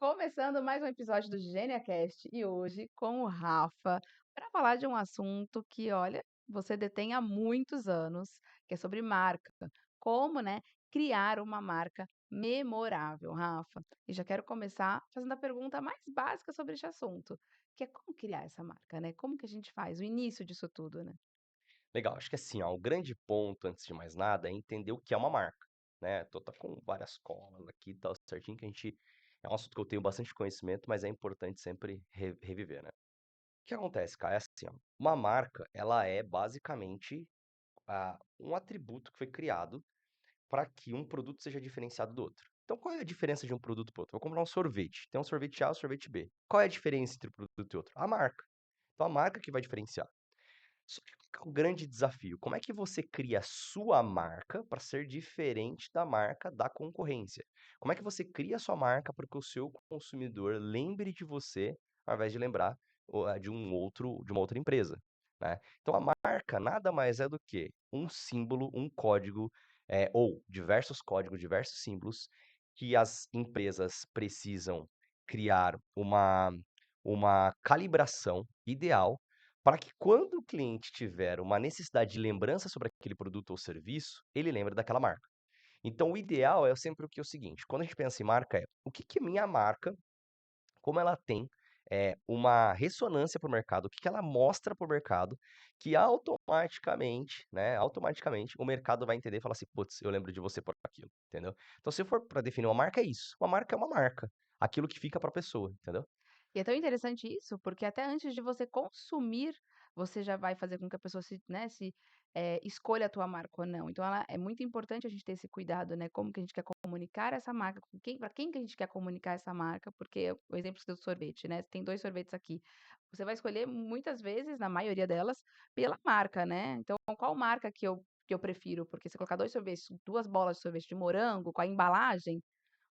Começando mais um episódio do GeniaCast e hoje com o Rafa para falar de um assunto que, olha, você detém há muitos anos, que é sobre marca. Como, né, criar uma marca memorável, Rafa. E já quero começar fazendo a pergunta mais básica sobre esse assunto, que é como criar essa marca, né? Como que a gente faz o início disso tudo, né? Legal, acho que assim, ó, o grande ponto, antes de mais nada, é entender o que é uma marca, né? Tô tá com várias colas aqui e tal, certinho, que a gente. É um assunto que eu tenho bastante conhecimento, mas é importante sempre reviver, né? O que acontece, cara? É assim, ó, uma marca, ela é basicamente um atributo que foi criado para que um produto seja diferenciado do outro. Então, qual é a diferença de um produto para outro? Vou comprar um sorvete. Tem um sorvete A e um sorvete B. Qual é a diferença entre um produto e outro? A marca. Então, a marca que vai diferenciar. Só que qual que é o grande desafio? Como é que você cria a sua marca para ser diferente da marca da concorrência? Como é que você cria a sua marca para que o seu consumidor lembre de você, ao invés de lembrar de uma outra empresa, né? Então a marca nada mais é do que um símbolo, um código, ou diversos códigos, diversos símbolos que as empresas precisam criar uma calibração ideal para que quando o cliente tiver uma necessidade de lembrança sobre aquele produto ou serviço, ele lembre daquela marca. Então, o ideal é sempre o que é o seguinte: quando a gente pensa em marca, é o que que minha marca, como ela tem uma ressonância para o mercado, o que que ela mostra para o mercado, que automaticamente, né, automaticamente o mercado vai entender e falar assim, putz, eu lembro de você por aquilo, entendeu? Então, se for para definir uma marca, é isso. Uma marca é uma marca. Aquilo que fica para a pessoa, entendeu? E é tão interessante isso, porque até antes de você consumir, você já vai fazer com que a pessoa escolha a tua marca ou não. Então é muito importante a gente ter esse cuidado, né, como que a gente quer comunicar essa marca, com quem para quem que a gente quer comunicar essa marca, porque o exemplo do sorvete, né, tem 2 sorvetes aqui, você vai escolher muitas vezes, na maioria delas, pela marca, né. Então qual marca que eu prefiro? Porque se colocar 2 sorvetes, 2 bolas de sorvete de morango com a embalagem, o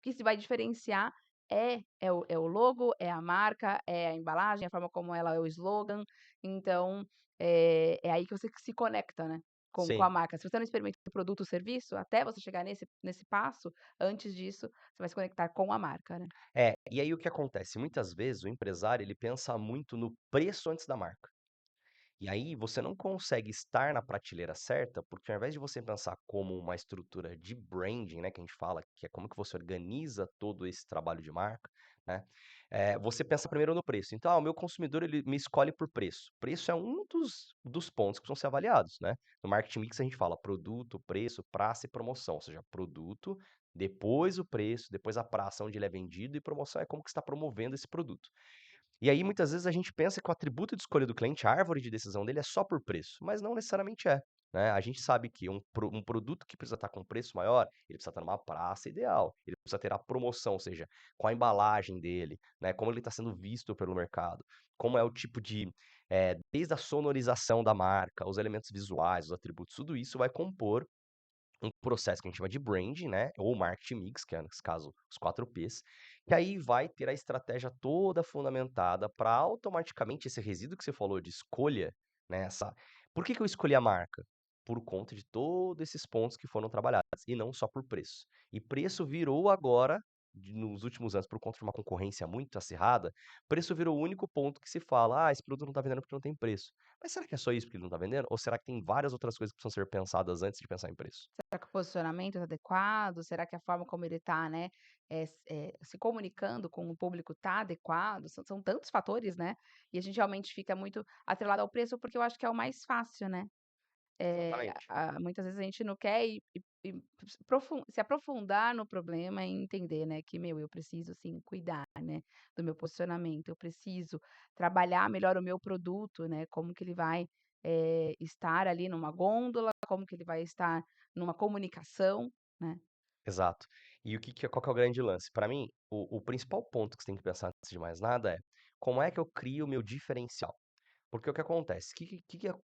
que se vai diferenciar é o logo, é a marca, é a embalagem, a forma como ela é o slogan. Então, é aí que você se conecta, né, com a Sim. marca. Se você não experimenta o produto ou serviço, até você chegar nesse passo, antes disso, você vai se conectar com a marca, né. É, e aí o que acontece? Muitas vezes o empresário ele pensa muito no preço antes da marca. E aí você não consegue estar na prateleira certa, porque ao invés de você pensar como uma estrutura de branding, né, que a gente fala, que é como que você organiza todo esse trabalho de marca, né, você pensa primeiro no preço. Então, o meu consumidor ele me escolhe por preço. Preço é um dos pontos que precisam ser avaliados, né? No marketing mix a gente fala produto, preço, praça e promoção, ou seja, produto, depois o preço, depois a praça onde ele é vendido e promoção é como que está promovendo esse produto. E aí, muitas vezes, a gente pensa que o atributo de escolha do cliente, a árvore de decisão dele é só por preço, mas não necessariamente é, né? A gente sabe que um produto que precisa estar com preço maior, ele precisa estar numa praça ideal, ele precisa ter a promoção, ou seja, qual a embalagem dele, né? Como ele está sendo visto pelo mercado, como é o tipo de, desde a sonorização da marca, os elementos visuais, os atributos, tudo isso vai compor um processo que a gente chama de branding, né, ou marketing mix, que é, nesse caso, os 4 Ps, que aí vai ter a estratégia toda fundamentada para automaticamente esse resíduo que você falou de escolha, né, essa por que que eu escolhi a marca? Por conta de todos esses pontos que foram trabalhados, e não só por preço. E preço virou agora, nos últimos anos, por conta de uma concorrência muito acirrada, preço virou o único ponto que se fala: "Ah, esse produto não está vendendo porque não tem preço". Mas será que é só isso porque ele não está vendendo? Ou será que tem várias outras coisas que precisam ser pensadas antes de pensar em preço? Será que o posicionamento é adequado? Será que a forma como ele está, né, se comunicando com o público está adequado? São tantos fatores, né, e a gente realmente fica muito atrelado ao preço, porque eu acho que é o mais fácil, né. Exatamente. Muitas vezes a gente não quer se aprofundar no problema e entender, né, que: "Meu, eu preciso sim cuidar, né, do meu posicionamento, eu preciso trabalhar melhor o meu produto, né, como que ele vai, estar ali numa gôndola, como que ele vai estar numa comunicação", né. Exato. E o que que é qual que é o grande lance? Para mim, o principal ponto que você tem que pensar antes de mais nada é: como é que eu crio o meu diferencial? Porque o que acontece?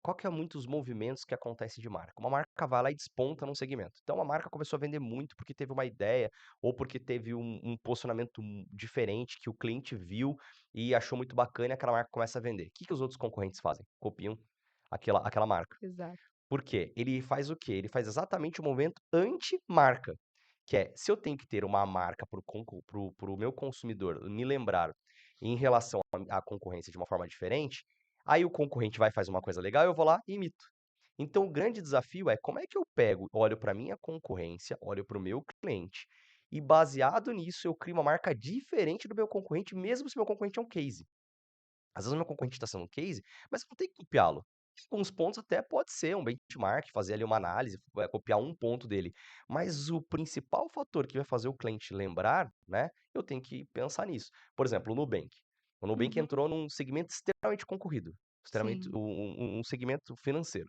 Qual que é muitos movimentos que acontecem de marca? Uma marca vai lá e desponta num segmento. Então a marca começou a vender muito porque teve uma ideia ou porque teve um posicionamento diferente que o cliente viu e achou muito bacana e aquela marca começa a vender. O que que os outros concorrentes fazem? Copiam aquela marca. Exato. Por quê? Ele faz o quê? Ele faz exatamente o movimento anti-marca. que é, se eu tenho que ter uma marca para o meu consumidor me lembrar em relação à concorrência de uma forma diferente, aí o concorrente vai faz uma coisa legal, eu vou lá e imito. Então o grande desafio é como é que eu pego, olho para minha concorrência, olho para o meu cliente, e baseado nisso eu crio uma marca diferente do meu concorrente, mesmo se meu concorrente é um case. Às vezes o meu concorrente está sendo um case, mas eu não tenho que copiá-lo. Em alguns pontos até pode ser um benchmark, fazer ali uma análise, copiar um ponto dele. Mas o principal fator que vai fazer o cliente lembrar, né, eu tenho que pensar nisso. Por exemplo, o Nubank. O Nubank Uhum. entrou num segmento extremamente concorrido, extremamente Sim, um segmento financeiro.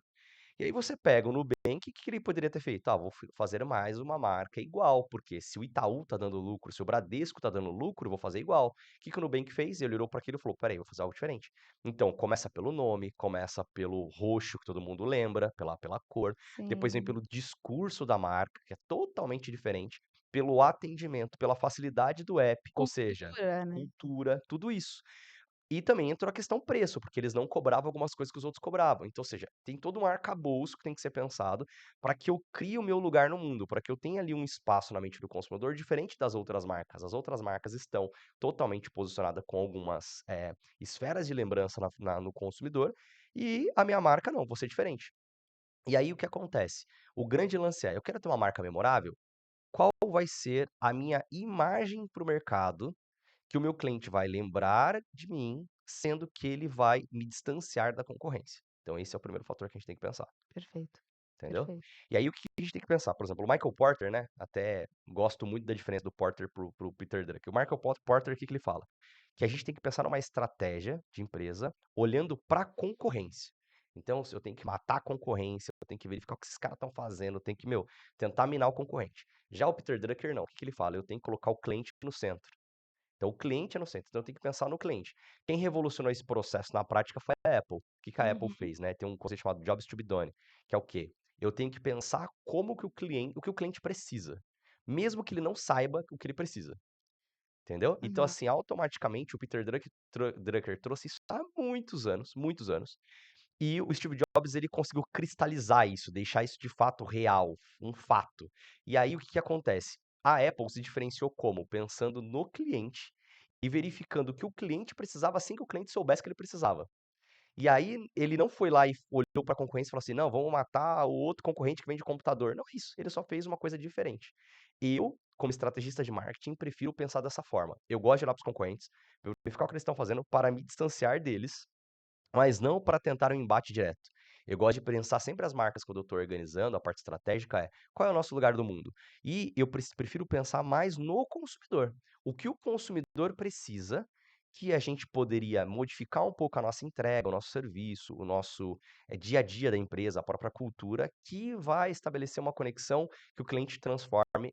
E aí você pega o Nubank, o que que ele poderia ter feito? Ah, vou fazer mais uma marca igual, porque se o Itaú tá dando lucro, se o Bradesco tá dando lucro, eu vou fazer igual. O que que o Nubank fez? Ele olhou para aquilo e falou: "Espera aí, vou fazer algo diferente". Então, começa pelo nome, começa pelo roxo, que todo mundo lembra, pela cor, depois vem sim. pelo discurso da marca, que é totalmente diferente, pelo atendimento, pela facilidade do app, ou seja, Cultura, né. cultura, tudo isso. E também entrou a questão preço, porque eles não cobravam algumas coisas que os outros cobravam. Então, ou seja, tem todo um arcabouço que tem que ser pensado para que eu crie o meu lugar no mundo, para que eu tenha ali um espaço na mente do consumidor diferente das outras marcas. As outras marcas estão totalmente posicionadas com algumas esferas de lembrança no consumidor, e a minha marca não, vou ser diferente. E aí o que acontece? O grande lance é, eu quero ter uma marca memorável, qual vai ser a minha imagem para o mercado que o meu cliente vai lembrar de mim, sendo que ele vai me distanciar da concorrência. Então esse é o primeiro fator que a gente tem que pensar, Perfeito, entendeu? perfeito. E aí o que a gente tem que pensar, por exemplo, o Michael Porter, né, até gosto muito da diferença do Porter pro Peter Drucker. O Michael Porter, o que que ele fala? Que a gente tem que pensar numa estratégia de empresa olhando para a concorrência. Então, se eu tenho que matar a concorrência, eu tenho que verificar o que esses caras estão fazendo, eu tenho que, tentar minar o concorrente. Já o Peter Drucker não. O que que ele fala? Eu tenho que colocar o cliente no centro. Então, o cliente é no centro, então eu tenho que pensar no cliente. Quem revolucionou esse processo na prática foi a Apple. O que que a Apple Uhum. fez, né? Tem um conceito chamado Jobs to be done, que é o quê? Eu tenho que pensar o que o cliente precisa, mesmo que ele não saiba o que ele precisa, entendeu? Então, Uhum. assim, automaticamente o Peter Drucker trouxe isso há muitos anos, e o Steve Jobs ele conseguiu cristalizar isso, deixar isso de fato real, um fato. E aí o que que acontece? A Apple se diferenciou como? Pensando no cliente e verificando o que o cliente precisava assim que o cliente soubesse que ele precisava. E aí ele não foi lá e olhou para a concorrência e falou assim: "Não, vamos matar o outro concorrente que vende computador". Não é isso, ele só fez uma coisa diferente. Eu, como estrategista de marketing, prefiro pensar dessa forma. Eu gosto de olhar para os concorrentes, verificar o que eles estão fazendo para me distanciar deles, mas não para tentar um embate direto. Eu gosto de pensar sempre as marcas quando eu estou organizando, a parte estratégica é, qual é o nosso lugar do mundo? E eu prefiro pensar mais no consumidor. O que o consumidor precisa, que a gente poderia modificar um pouco a nossa entrega, o nosso serviço, o nosso dia a dia da empresa, a própria cultura, que vai estabelecer uma conexão que o cliente transforme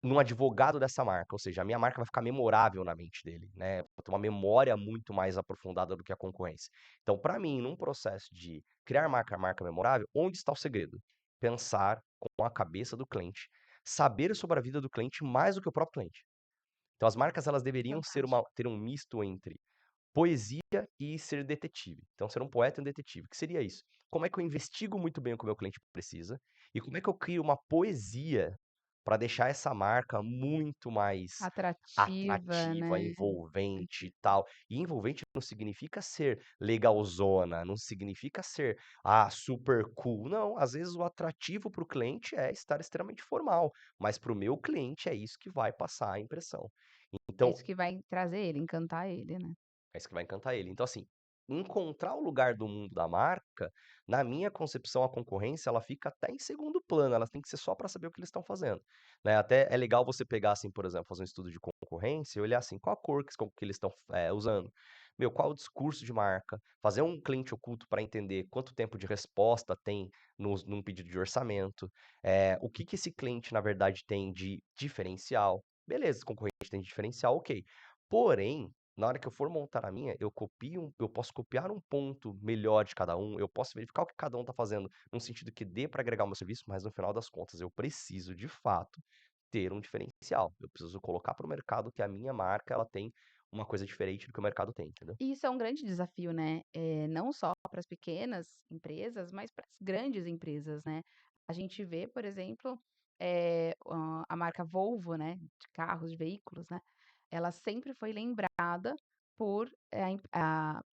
num advogado dessa marca, ou seja, a minha marca vai ficar memorável na mente dele, né, vou ter uma memória muito mais aprofundada do que a concorrência. Então, para mim, num processo de criar marca memorável, onde está o segredo? Pensar com a cabeça do cliente, saber sobre a vida do cliente mais do que o próprio cliente. Então as marcas elas deveriam Fantástico. ter um misto entre poesia e ser detetive. Então ser um poeta e um detetive. O que seria isso? Como é que eu investigo muito bem o que o meu cliente precisa e como é que eu crio uma poesia para deixar essa marca muito mais Atrativa, atrativa, né. envolvente e tal. E envolvente não significa ser legalzona, não significa ser, super cool. Não, às vezes o atrativo para o cliente é estar extremamente formal, mas para o meu cliente é isso que vai passar a impressão. É Então, isso que vai trazer ele, encantar ele, né. é isso que vai encantar ele. Então, assim, encontrar o lugar do mundo da marca, na minha concepção, a concorrência, ela fica até em segundo plano, ela tem que ser só para saber o que eles estão fazendo, né. Até é legal você pegar, assim, por exemplo, fazer um estudo de concorrência e olhar, assim, qual a cor que eles estão, usando. Meu, qual o discurso de marca, fazer um cliente oculto para entender quanto tempo de resposta tem num pedido de orçamento, o que que esse cliente, na verdade, tem de diferencial. Beleza, esse concorrente tem diferencial, ok. Porém, na hora que eu for montar a minha, eu posso copiar um ponto melhor de cada um, eu posso verificar o que cada um está fazendo, num sentido que dê para agregar o meu serviço, mas no final das contas eu preciso, de fato, ter um diferencial. Eu preciso colocar para o mercado que a minha marca, ela tem uma coisa diferente do que o mercado tem, entendeu? E isso é um grande desafio, né, não só para as pequenas empresas, mas para as grandes empresas, né. A gente vê, por exemplo, a marca Volvo, né, de carros, de veículos, né, ela sempre foi lembrada por,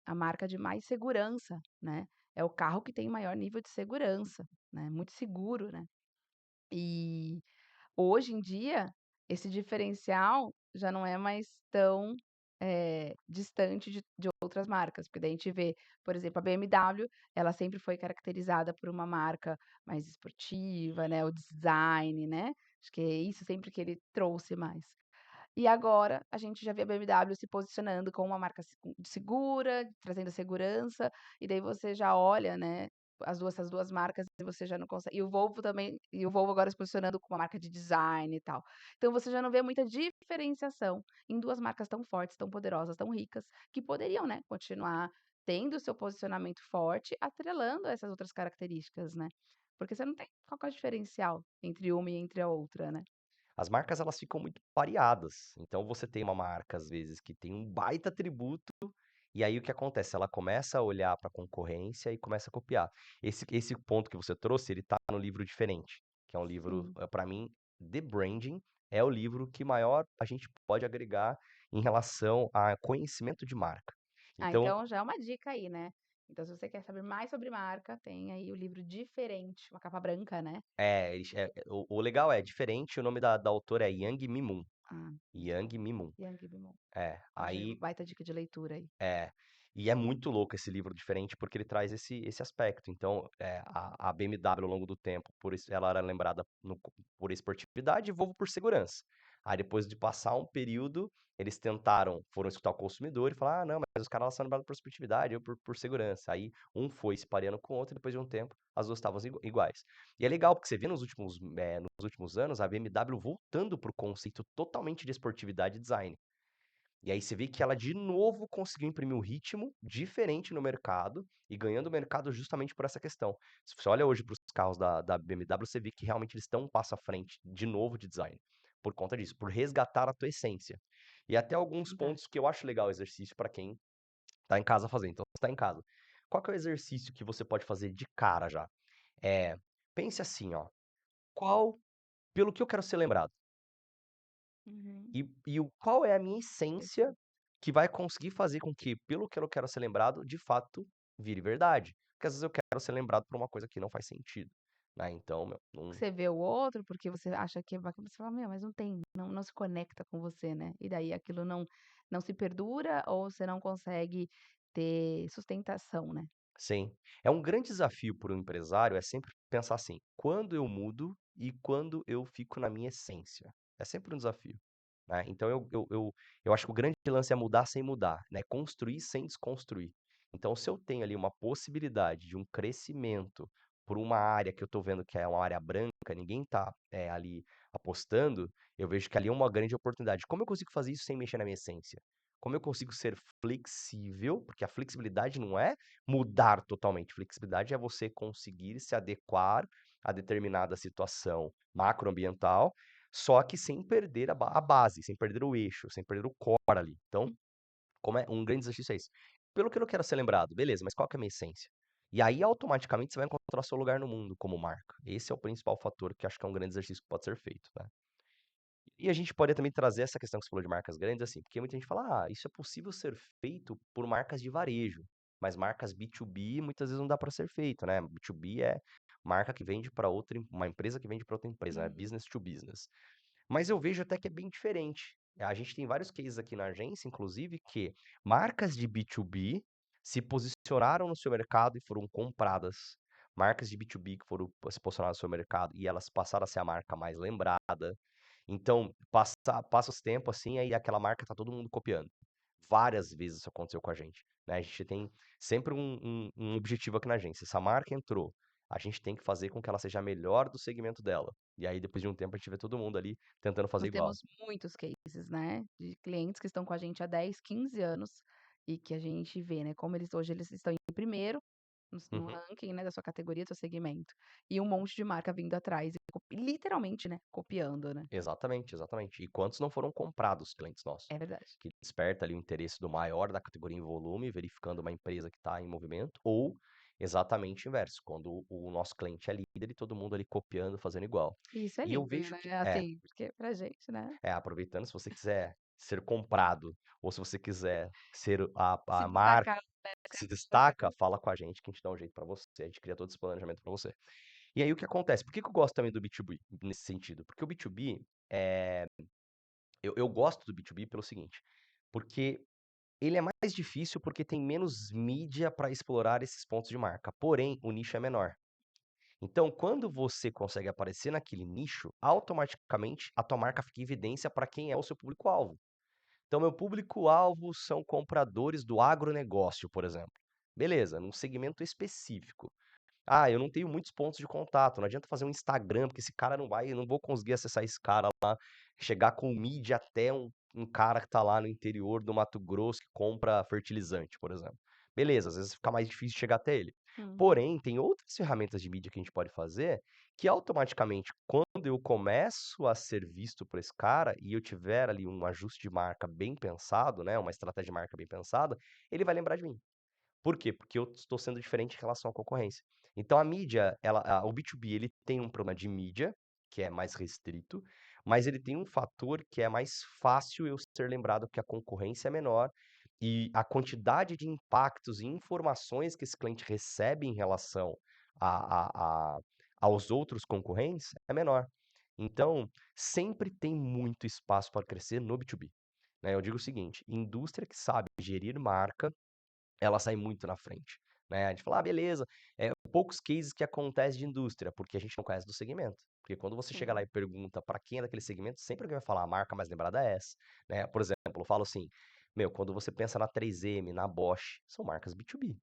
a marca de mais segurança, né. É o carro que tem maior nível de segurança, né, muito seguro, né. E hoje em dia, esse diferencial já não é mais tão, distante de outras marcas, porque daí a gente vê, por exemplo, a BMW, ela sempre foi caracterizada por uma marca mais esportiva, né, o design, né, acho que é isso sempre que ele trouxe mais. E agora a gente já vê a BMW se posicionando como uma marca segura, trazendo segurança, e daí você já olha, né, essas 2 marcas e você já não consegue, e o Volvo agora se posicionando como uma marca de design e tal. Então você já não vê muita diferenciação em 2 marcas tão fortes, tão poderosas, tão ricas, que poderiam, né, continuar tendo o seu posicionamento forte, atrelando essas outras características, né. Porque você não tem qual que é o diferencial entre uma e entre a outra, né. As marcas elas ficam muito pareadas, então você tem uma marca às vezes que tem um baita atributo, e aí o que acontece? Ela começa a olhar para a concorrência e começa a copiar. Esse ponto que você trouxe, ele tá no livro Diferente, que é um livro, Sim. para mim, The Branding é o livro que maior a gente pode agregar em relação a conhecimento de marca. Ah, Então, então já é uma dica aí, né. Então se você quer saber mais sobre marca, tem aí o livro Diferente, uma capa branca, né. o legal é Diferente, o nome da autora é Yang Mi-moon. Ah, muito bom. Yang Mi-moon. Yang Bimon. É, Então já é uma aí baita dica de leitura aí. É, e é muito louco esse livro Diferente, porque ele traz esse aspecto. Então, a BMW ao longo do tempo, ela era lembrada por esportividade e Volvo por segurança. Aí depois de passar um período, eles foram escutar o consumidor e falar: "Ah, não, mas os caras lá são lembrados por esportividade, eu por segurança". Aí um foi se pareando com o outro e depois de um tempo as 2 estavam iguais. E é legal porque você vê nos últimos anos a BMW voltando para o conceito totalmente de esportividade e design. E aí você vê que ela de novo conseguiu imprimir um ritmo diferente no mercado e ganhando o mercado justamente por essa questão. Se você olha hoje para os carros da BMW, você vê que realmente eles estão um passo à frente de novo de design. Por conta disso, por resgatar a tua essência. E até alguns Verdade. pontos que eu acho legal o exercício para quem tá em casa fazendo. Então, você tá em casa. Qual que é o exercício que você pode fazer de cara já? É, pense assim, ó. Qual, pelo que eu quero ser lembrado? Uhum. Qual é a minha essência Perfeito. que vai conseguir fazer com que, pelo que eu quero ser lembrado, de fato, vire verdade. Porque às vezes eu quero ser lembrado por uma coisa que não faz sentido, né, então, meu, não Você vê o outro, porque você acha que é bacana, você fala: "Meu, mas não tem, não se conecta com você", né. E daí aquilo não se perdura ou você não consegue ter sustentação, né. sim. É um grande desafio para o empresário, é sempre pensar assim: "Quando eu mudo e quando eu fico na minha essência?". É sempre um desafio, né. Então eu acho que o grande lance é mudar sem mudar, né, construir sem desconstruir. Então se eu tenho ali uma possibilidade de um crescimento por uma área que eu estou vendo que é uma área branca, ninguém está ali apostando, eu vejo que ali é uma grande oportunidade. Como eu consigo fazer isso sem mexer na minha essência? Como eu consigo ser flexível, porque a flexibilidade não é mudar totalmente. Flexibilidade é você conseguir se adequar a determinada situação macroambiental, só que sem perder a base, sem perder o eixo, sem perder o core ali. Então, como é um grande exercício é esse. Pelo que eu não quero ser lembrado, beleza, mas qual que é a minha essência? E aí, automaticamente, você vai encontrar seu lugar no mundo como marca. Esse é o principal fator que acho que é um grande exercício que pode ser feito, né? E a gente pode também trazer essa questão que você falou de marcas grandes, assim, porque muita gente fala: "Ah, isso é possível ser feito por marcas de varejo", mas marcas B2B muitas vezes não dá para ser feito, né, B2B é marca que vende para uma empresa que vende para outra empresa, né, Uhum. business to business. Mas eu vejo até que é bem diferente. A gente tem vários cases aqui na agência, inclusive, que marcas de B2B se posicionaram no seu mercado e foram compradas. Marcas de B2B que foram se posicionar no seu mercado e elas passaram a ser a marca mais lembrada. Então, passa os tempos assim, aí aquela marca tá todo mundo copiando. Várias vezes isso aconteceu com a gente, né? A gente tem sempre um objetivo aqui na agência. Essa marca entrou, a gente tem que fazer com que ela seja a melhor do segmento dela. E aí, depois de um tempo, a gente vê todo mundo ali tentando fazer Nós igual. temos muitos cases, né, de clientes que estão com a gente há 10, 15 anos e que a gente vê, né, como eles estão em primeiro no Uhum. ranking, né, da sua categoria, do seu segmento, e um monte de marca vindo atrás e literalmente, né, copiando, né. Exatamente, exatamente. E quantos não foram comprados clientes nossos? É verdade. Que desperta ali o interesse do maior da categoria em volume, verificando uma empresa que está em movimento, ou Exatamente o inverso, quando o nosso cliente é líder e todo mundo ali copiando, fazendo igual. Isso é E eu lindo, vejo né, que assim, porque pra gente, né, aproveitando, se você quiser ser comprado ou se você quiser ser se a marca destacar, né, que se você destaca, fala com a gente que a gente dá um jeito pra você, a gente cria todo esse planejamento pra você. E aí o que acontece, por que que eu gosto também do B2B nesse sentido? Porque o B2B, eu gosto do B2B pelo seguinte, porque ele é mais difícil porque tem menos mídia para explorar esses pontos de marca, porém o nicho é menor. Então, quando você consegue aparecer naquele nicho, automaticamente a tua marca fica em evidência para quem é o seu público-alvo. Então, meu público-alvo são compradores do agronegócio, por exemplo. Beleza, num segmento específico. Ah, eu não tenho muitos pontos de contato, não adianta fazer um Instagram, porque esse cara não vai, eu não vou conseguir acessar esse cara lá, chegar com mídia até um cara que tá lá no interior do Mato Grosso que compra fertilizante, por exemplo. Beleza, às vezes fica mais difícil chegar até ele. Uhum, Porém, tem outras ferramentas de mídia que a gente pode fazer que automaticamente, quando eu começo a ser visto por esse cara e eu tiver ali um ajuste de marca bem pensado, né, uma estratégia de marca bem pensada, ele vai lembrar de mim. Por quê? Porque eu estou sendo diferente em relação à concorrência. Então a mídia, o B2B, ele tem um problema de mídia, que é mais restrito, mas ele tem um fator que é mais fácil eu ser lembrado que a concorrência é menor e a quantidade de impactos e informações que esse cliente recebe em relação a, a- aos outros concorrentes é menor. Então, sempre tem muito espaço para crescer no B2B. Né? Eu digo o seguinte: indústria que sabe gerir marca ela sai muito na frente, né. A gente fala: "Ah, beleza", poucos cases que acontece de indústria, porque a gente não conhece do segmento. Porque quando você chega lá sim. e pergunta para quem é daquele segmento, sempre alguém vai falar: "A marca mais lembrada é essa", né. Por exemplo, eu falo assim: "Meu, quando você pensa na 3M, na Bosch, são marcas B2B".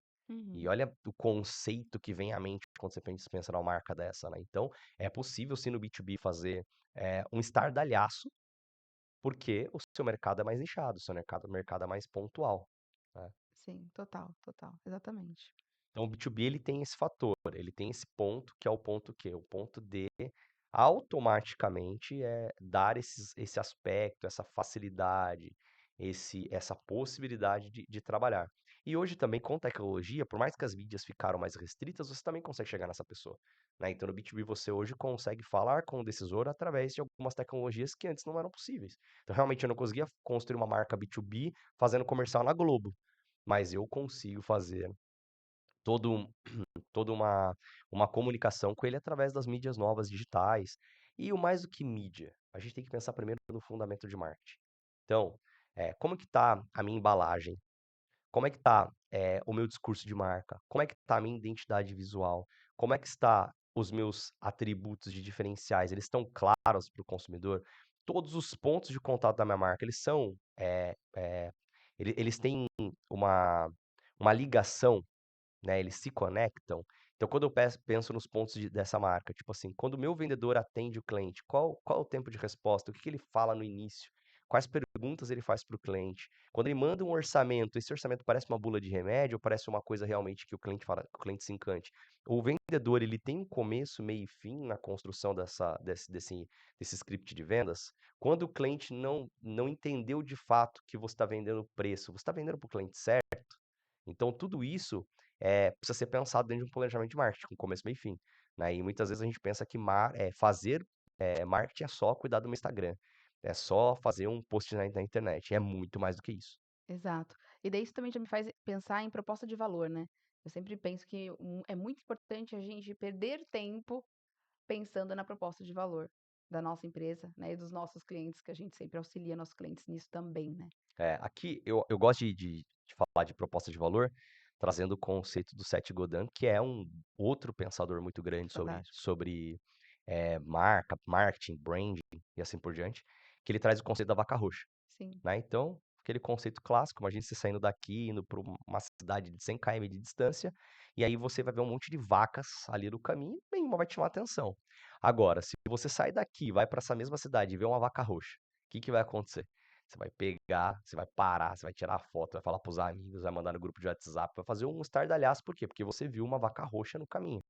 E Uhum, olha o conceito que vem à mente quando você pensa numa marca dessa, né. Então, é possível sim no B2B fazer, um estardalhaço, porque o seu mercado é mais nichado, o seu mercado é mais pontual, né. sim, total, total, exatamente. Então o B2B ele tem esse fator, ele tem esse ponto que é o ponto quê? O ponto de automaticamente, dar esse aspecto, essa facilidade, essa possibilidade de trabalhar. E hoje também com tecnologia, por mais que as mídias ficaram mais restritas, você também consegue chegar nessa pessoa, né. Então no B2B você hoje consegue falar com o decisor através de algumas tecnologias que antes não eram possíveis. Então realmente eu não conseguia construir uma marca B2B fazendo comercial na Globo, mas eu consigo fazer todo um toda uma comunicação com ele através das mídias novas digitais. E o mais do que mídia, a gente tem que pensar primeiro no fundamento de marketing. Então, como que tá a minha embalagem? Como é que tá, o meu discurso de marca? Como é que tá a minha identidade visual? Como é que está os meus atributos de diferenciais? Eles estão claros para o consumidor? Todos os pontos de contato da minha marca, eles são, eles têm uma ligação, né, eles se conectam. Então, quando eu penso nos pontos dessa marca, tipo assim, quando o meu vendedor atende o cliente, qual é o tempo de resposta? O que que ele fala no início? Quais perguntas ele faz para o cliente? Quando ele manda um orçamento, esse orçamento parece uma bula de remédio ou parece uma coisa realmente que o cliente fala, que o cliente se encante? O vendedor, ele tem um começo, meio e fim na construção desse script de vendas? Quando o cliente não entendeu de fato que você está vendendo o preço, você está vendendo para o cliente certo? Então tudo isso, precisa ser pensado dentro de um planejamento de marketing, com começo, meio e fim, né. E muitas vezes a gente pensa que fazer, marketing é só cuidar do meu Instagram, é só fazer um post na internet, é muito mais do que isso. Exato. E daí isso também já me faz pensar em proposta de valor, né. Eu sempre penso que é muito importante a gente perder tempo pensando na proposta de valor da nossa empresa, né, e dos nossos clientes, que a gente sempre auxilia nossos clientes nisso também, né. Aqui eu gosto de falar de proposta de valor, trazendo o conceito do Seth Godin, que é um outro pensador muito grande sobre Fantástico. sobre, marca, marketing, branding e assim por diante, que ele traz o conceito da vaca roxa. Sim, Né, então, aquele conceito clássico, imagine você saindo daqui, indo para uma cidade de 100 km de distância, e aí você vai ver um monte de vacas ali no caminho, nenhuma vai te chamar atenção. Agora, se você sai daqui, vai para essa mesma cidade e vê uma vaca roxa, o que que vai acontecer? Você vai pegar, você vai parar, você vai tirar foto, vai falar para os amigos, vai mandar no grupo de WhatsApp, vai fazer um estardalhaço, por quê? Porque você viu uma vaca roxa no caminho.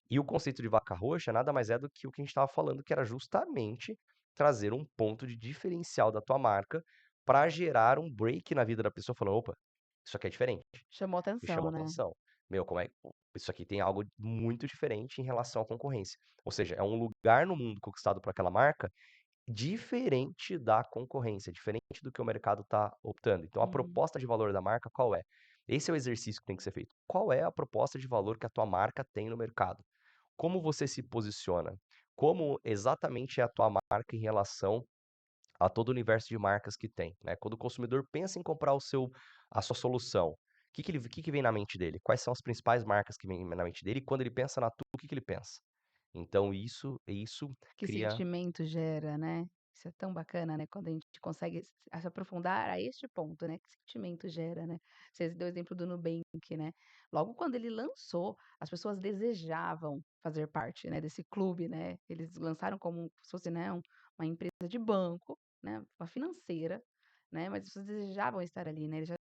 E o conceito de vaca roxa nada mais é do que o que a gente estava falando, que era justamente trazer um ponto de diferencial da tua marca para gerar um break na vida da pessoa, falando: "Opa, isso aqui é diferente, chamou me atenção, chamou né. atenção". Meu, como é isso aqui tem algo muito diferente em relação à concorrência. Ou seja, é um lugar no mundo conquistado por aquela marca diferente da concorrência, diferente do que o mercado está optando. Então, a Uhum. proposta de valor da marca qual é? Esse é o exercício que tem que ser feito. Qual é a proposta de valor que a tua marca tem no mercado? Como você se posiciona? Como exatamente é a tua marca em relação a todo o universo de marcas que tem, né? Quando o consumidor pensa em comprar a sua solução, o que que vem na mente dele? Quais são as principais marcas que vêm na mente dele? E quando ele pensa na tua, o que que ele pensa? Então isso Que cria sentimento gera, né. Isso é tão bacana, né, quando a gente consegue se aprofundar a este ponto, né, que sentimento gera, né. Você deu o exemplo do Nubank, né. Logo quando ele lançou, as pessoas desejavam fazer parte, né, desse clube, né. Eles lançaram como se fosse, né, uma empresa de banco, né, uma financeira, né, mas as pessoas desejavam estar ali, né. Eles já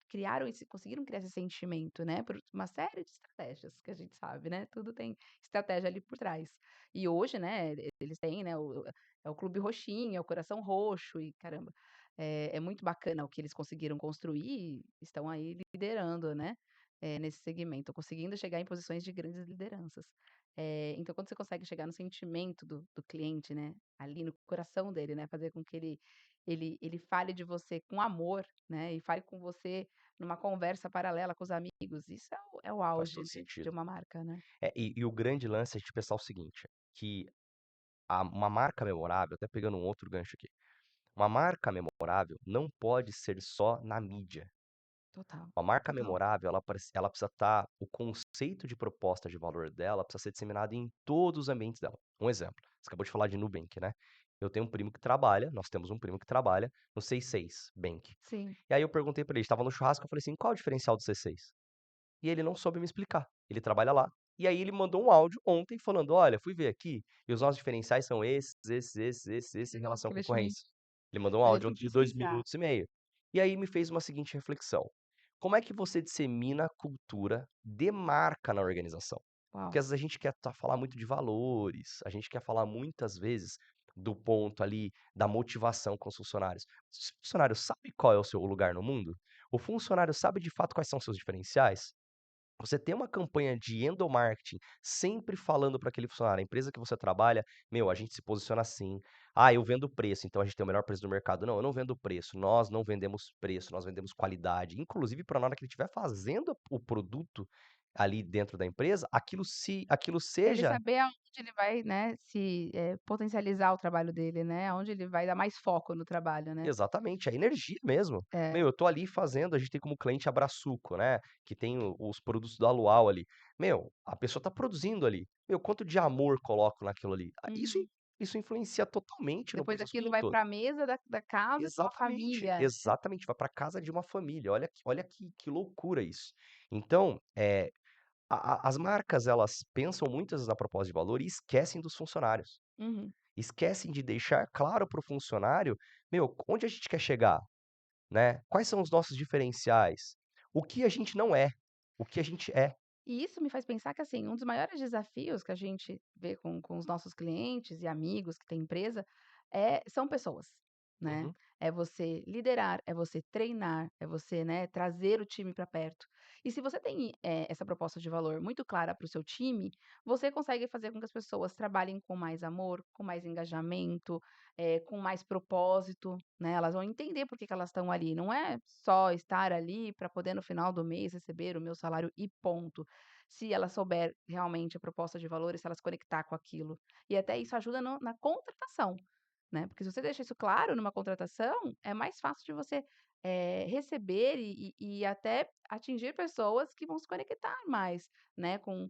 criaram esse conseguiram criar esse sentimento, né, por uma série de estratégias que a gente sabe, né, tudo tem estratégia ali por trás. E hoje, né, eles têm, né, o Clube Roxinho, é o Coração Roxo e caramba, é muito bacana o que eles conseguiram construir e estão aí liderando, né, nesse segmento, conseguindo chegar em posições de grandes lideranças. Então quando você consegue chegar no sentimento do cliente, né, ali no coração dele, né, fazer com que ele fale de você com amor, né, e fale com você numa conversa paralela com os amigos, isso é o faz auge todo de sentido. uma marca, né. E o grande lance é a gente pensar o seguinte, que uma marca memorável, até pegando um outro gancho aqui, uma marca memorável não pode ser só na mídia. Total, Uma marca total. memorável, ela precisa estar o conceito de proposta de valor dela precisa ser disseminado em todos os ambientes dela. Um exemplo, você acabou de falar de Nubank, né. Eu tenho um primo que trabalha nós temos um primo que trabalha no C6 Bank. Sim. E aí eu perguntei pra ele, estava no churrasco, eu falei assim: "Qual é o diferencial do C6?" E ele não soube me explicar. Ele trabalha lá. E aí ele mandou um áudio ontem falando: "Olha, fui ver aqui e os nossos diferenciais são esses em relação à Investimento. concorrência". Ele mandou um Aí eu áudio fui ontem de 2 pesquisar. minutos e meio. E aí me fez uma seguinte reflexão: como é que você dissemina a cultura de marca na organização? Porque Uau. às vezes a gente quer falar muito de valores, a gente quer falar muitas vezes do ponto ali da motivação com os funcionários. O funcionário sabe qual é o seu lugar no mundo? O funcionário sabe de fato quais são os seus diferenciais? Você ter uma campanha de endomarketing sempre falando para aquele funcionário, a empresa que você trabalha: "Meu, a gente se posiciona assim. Ah, eu vendo preço, então a gente tem o melhor preço do mercado". Não, eu não vendo preço, nós não vendemos preço, nós vendemos qualidade. Inclusive para na hora que ele estiver fazendo o produto ali dentro da empresa, aquilo Ele seja saber aonde ele vai, né, potencializar o trabalho dele, né, aonde ele vai dar mais foco no trabalho, né. exatamente, a energia mesmo. É. Meu, eu tô ali fazendo a gente tem como cliente a Brasuco, né, que tem os produtos da Luau ali. Meu, a pessoa tá produzindo ali. Meu, quanto de amor coloco naquilo ali. Uhum. Isso influencia totalmente no Depois processo aquilo como um vai todo. pra mesa da casa de uma Exatamente, família, né. exatamente, vai pra casa de uma família, olha que loucura isso. Então, as marcas elas pensam muitas vezes na proposta de valor e esquecem dos funcionários. Uhum. Esquecem de deixar claro para o funcionário, meu, onde a gente quer chegar. Né, quais são os nossos diferenciais? O que a gente não é, o que a gente é. E isso me faz pensar que, assim, um dos maiores desafios que a gente vê com os nossos clientes e amigos que têm empresa, são pessoas, né. Uhum. É você liderar, é você treinar, é você, né, trazer o time para perto. E se você tem, essa proposta de valor muito clara para o seu time, você consegue fazer com que as pessoas trabalhem com mais amor, com mais engajamento, com mais propósito, né. Elas vão entender por que que elas estão ali, não é só estar ali para poder no final do mês receber o meu salário e ponto. Se ela souber realmente a proposta de valores, se ela se conectar com aquilo. E até isso ajuda na contratação, né, porque se você deixa isso claro numa contratação, é mais fácil de você, receber e até atingir pessoas que vão se conectar mais, né, com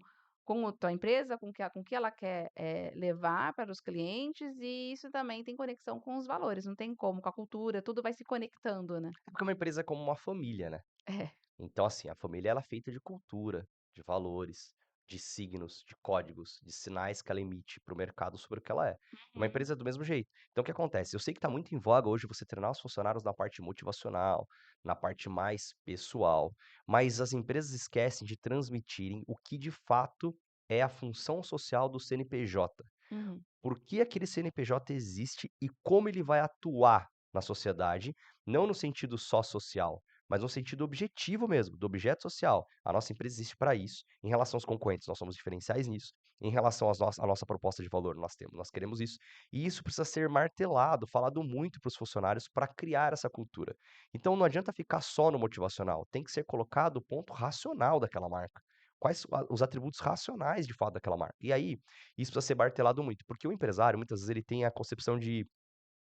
a tua empresa, com o que ela quer, levar para os clientes, e isso também tem conexão com os valores, não tem como, com a cultura, tudo vai se conectando, né. É porque uma empresa é como uma família, né. É. Então, assim, a família ela é feita de cultura, de valores, de signos, de códigos, de sinais que ela emite para o mercado sobre o que ela é. Uma Uhum, empresa é do mesmo jeito. Então o que acontece? Eu sei que está muito em voga hoje você treinar os funcionários na parte motivacional, na parte mais pessoal, mas as empresas esquecem de transmitirem o que de fato é a função social do CNPJ. uhum. Por que aquele CNPJ existe e como ele vai atuar na sociedade, não no sentido só social, mas no sentido objetivo mesmo, do objeto social. A nossa empresa existe para isso. Em relação aos concorrentes, nós somos diferenciais nisso. Em relação à nossa proposta de valor, nós queremos isso. E isso precisa ser martelado, falado muito para os funcionários para criar essa cultura. Então não adianta ficar só no motivacional, tem que ser colocado o ponto racional daquela marca. Quais os atributos racionais de fato daquela marca. E aí, isso precisa ser martelado muito, porque o empresário, muitas vezes, ele tem a concepção de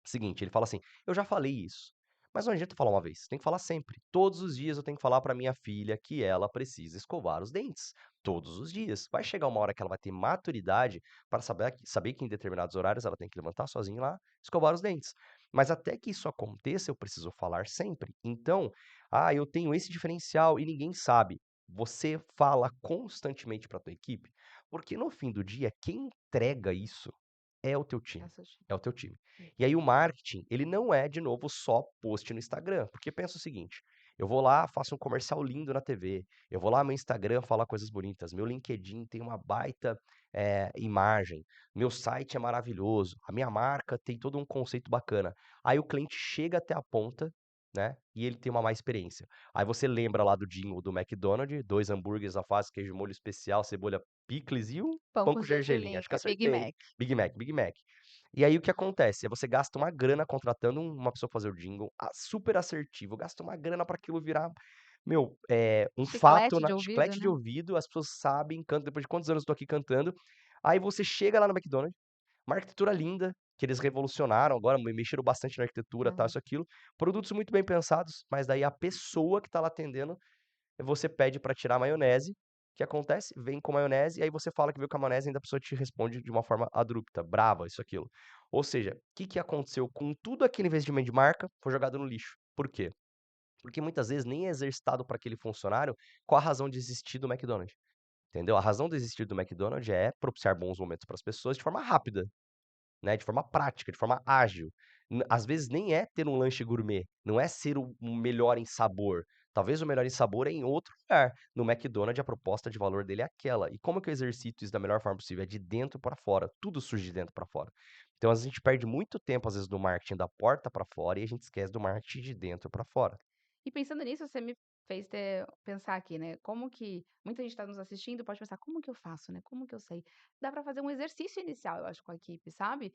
seguinte, ele fala assim: "Eu já falei isso". Mas não adianta falar uma vez, tem que falar sempre. Todos os dias eu tenho que falar para minha filha que ela precisa escovar os dentes, todos os dias. Vai chegar uma hora que ela vai ter maturidade para saber que em determinados horários ela tem que levantar sozinha e ir lá escovar os dentes. Mas até que isso aconteça, eu preciso falar sempre. Então, eu tenho esse diferencial e ninguém sabe. Você fala constantemente para tua equipe, porque no fim do dia quem entrega isso é o teu time, Essa ch é o teu time. hum, E aí o marketing, ele não é, de novo, só post no Instagram, porque pensa o seguinte: eu vou lá, faço um comercial lindo na TV, eu vou lá no meu Instagram falar coisas bonitas, meu LinkedIn tem uma baita imagem, meu site é maravilhoso, a minha marca tem todo um conceito bacana. Aí o cliente chega até a ponta, né, e ele tem uma má experiência. Aí você lembra lá do jingle do McDonald's, 2 hambúrgueres, alface, queijo molho especial, cebola picles e um pão pão com com gergelim, gergelim, acho que é Big acertei. Mac. Big Mac, Big Mac. E aí o que acontece? É você gasta uma grana contratando uma pessoa pra fazer o jingle, super assertivo, gasta uma grana para aquilo virar, meu, um fato Chiclete na de ouvido, chiclete de né. ouvido, as pessoas sabem, cantam depois de quantos anos eu tô aqui cantando. Aí você chega lá no McDonald's, uma arquitetura linda, que eles revolucionaram agora, mexeram bastante na arquitetura, tal, Aham. isso, aquilo. Produtos muito bem pensados, mas daí a pessoa que tá lá atendendo você pede para tirar a maionese, o que acontece? Vem com maionese, e aí você fala que veio com a maionese, e ainda a pessoa te responde de uma forma abrupta, brava, isso, aquilo. Ou seja, o que que aconteceu com tudo aquele investimento de marca, foi jogado no lixo. Por quê? Porque muitas vezes nem é exercitado para aquele funcionário qual a razão de existir do McDonald's, entendeu? A razão de existir do McDonald's é propiciar bons momentos para as pessoas de forma rápida, né, de forma prática, de forma ágil. Às vezes nem é ter um lanche gourmet, não é ser o melhor em sabor. Talvez o melhor em sabor é em outro lugar. No McDonald's a proposta de valor dele é aquela. E como que eu exercito isso da melhor forma possível? É de dentro para fora, tudo surge de dentro para fora. Então a gente perde muito tempo às vezes do marketing da porta para fora e a gente esquece do marketing de dentro para fora. E pensando nisso, você me fez pensar aqui, né, como que muita gente está nos assistindo, pode pensar: "Como que eu faço, né, como que eu sei?". Dá para fazer um exercício inicial, eu acho, com a equipe, sabe.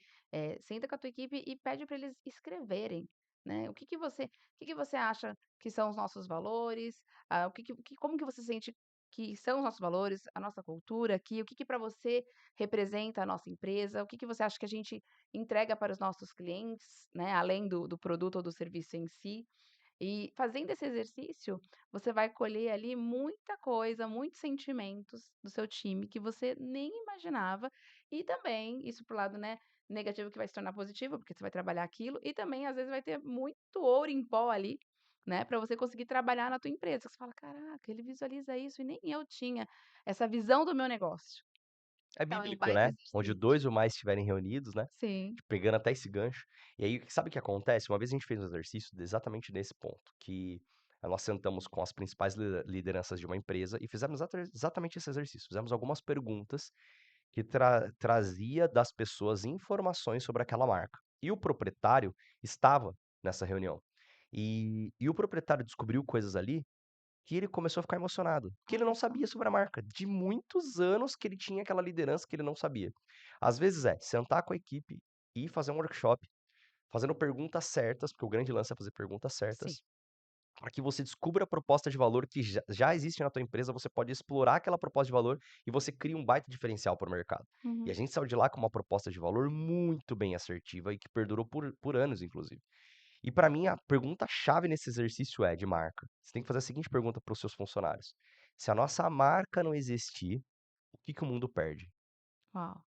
Senta com a tua equipe e pede para eles escreverem, né, o que que você acha que são os nossos valores, o que como que você sente que são os nossos valores, a nossa cultura aqui, o que que pra você representa a nossa empresa, o que que você acha que a gente entrega para os nossos clientes, né, além do produto ou do serviço em si. E fazendo esse exercício, você vai colher ali muita coisa, muitos sentimentos do seu time que você nem imaginava, e também isso para o lado, né, negativo que vai se tornar positivo, porque você vai trabalhar aquilo, e também às vezes vai ter muito ouro em pó ali, né, para você conseguir trabalhar na tua empresa. Você fala: "Caraca, ele visualiza isso e nem eu tinha essa visão do meu negócio". É Então é um bíblico, baita né? Onde exercício. 2 ou mais estiverem reunidos, né? Sim. Pegando até esse gancho. E aí, sabe o que acontece? Uma vez a gente fez um exercício exatamente nesse ponto, que nós sentamos com as principais lideranças de uma empresa e fizemos exatamente esse exercício. Fizemos algumas perguntas que trazia das pessoas informações sobre aquela marca. E o proprietário estava nessa reunião. E o proprietário descobriu coisas ali que ele começou a ficar emocionado, que ele Olha não só. sabia sobre a marca, de muitos anos que ele tinha aquela liderança que ele não sabia. Às vezes sentar com a equipe e fazer um workshop, fazendo perguntas certas, porque o grande lance é fazer perguntas Sim. certas, para que você descubra a proposta de valor que já existe na tua empresa, você pode explorar aquela proposta de valor e você cria um baita diferencial para o mercado. E a Uhum. gente saiu de lá com uma proposta de valor muito bem assertiva e que perdurou por anos, inclusive. E para mim a pergunta-chave nesse exercício de marca. Você tem que fazer a seguinte pergunta para os seus funcionários: se a nossa marca não existir, o que que o mundo perde? Uau.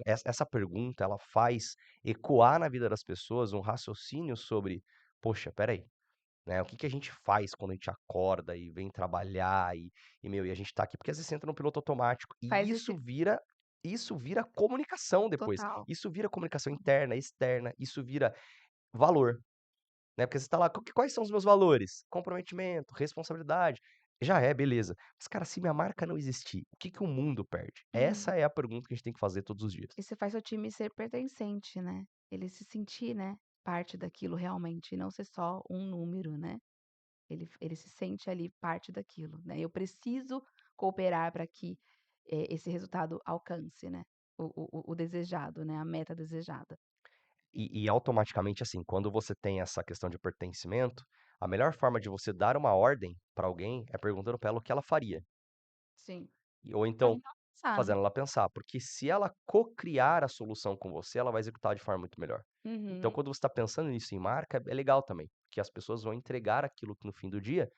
Essa pergunta, ela faz ecoar na vida das pessoas um raciocínio sobre: "Poxa, espera aí, né, o que que a gente faz quando a gente acorda e vem trabalhar e a gente tá aqui", porque às vezes você entra no piloto automático e Faz esse isso vira comunicação depois. total. Isso vira comunicação interna, externa, isso vira valor. Né, porque você tá lá: Quais são os meus valores?". Comprometimento, responsabilidade. Já é, beleza. Mas, cara, se minha marca não existir, o que que o mundo perde? Uhum. Essa é a pergunta que a gente tem que fazer todos os dias. E você faz seu time ser pertencente, né. Ele se sentir, né, parte daquilo realmente, e não ser só um número, né. ele se sente ali parte daquilo, né. Eu preciso cooperar para que, esse resultado alcance, né, o desejado, né, a meta desejada. E automaticamente, assim, quando você tem essa questão de pertencimento, a melhor forma de você dar uma ordem para alguém é perguntando para ela o que ela faria. Sim. Ou então, Fazendo ela pensar, né. fazendo ela pensar, porque se ela co-criar a solução com você, ela vai executar de forma muito melhor. Então, Uhum. quando você está pensando nisso em marca, é legal também, que as pessoas vão entregar aquilo que no fim do dia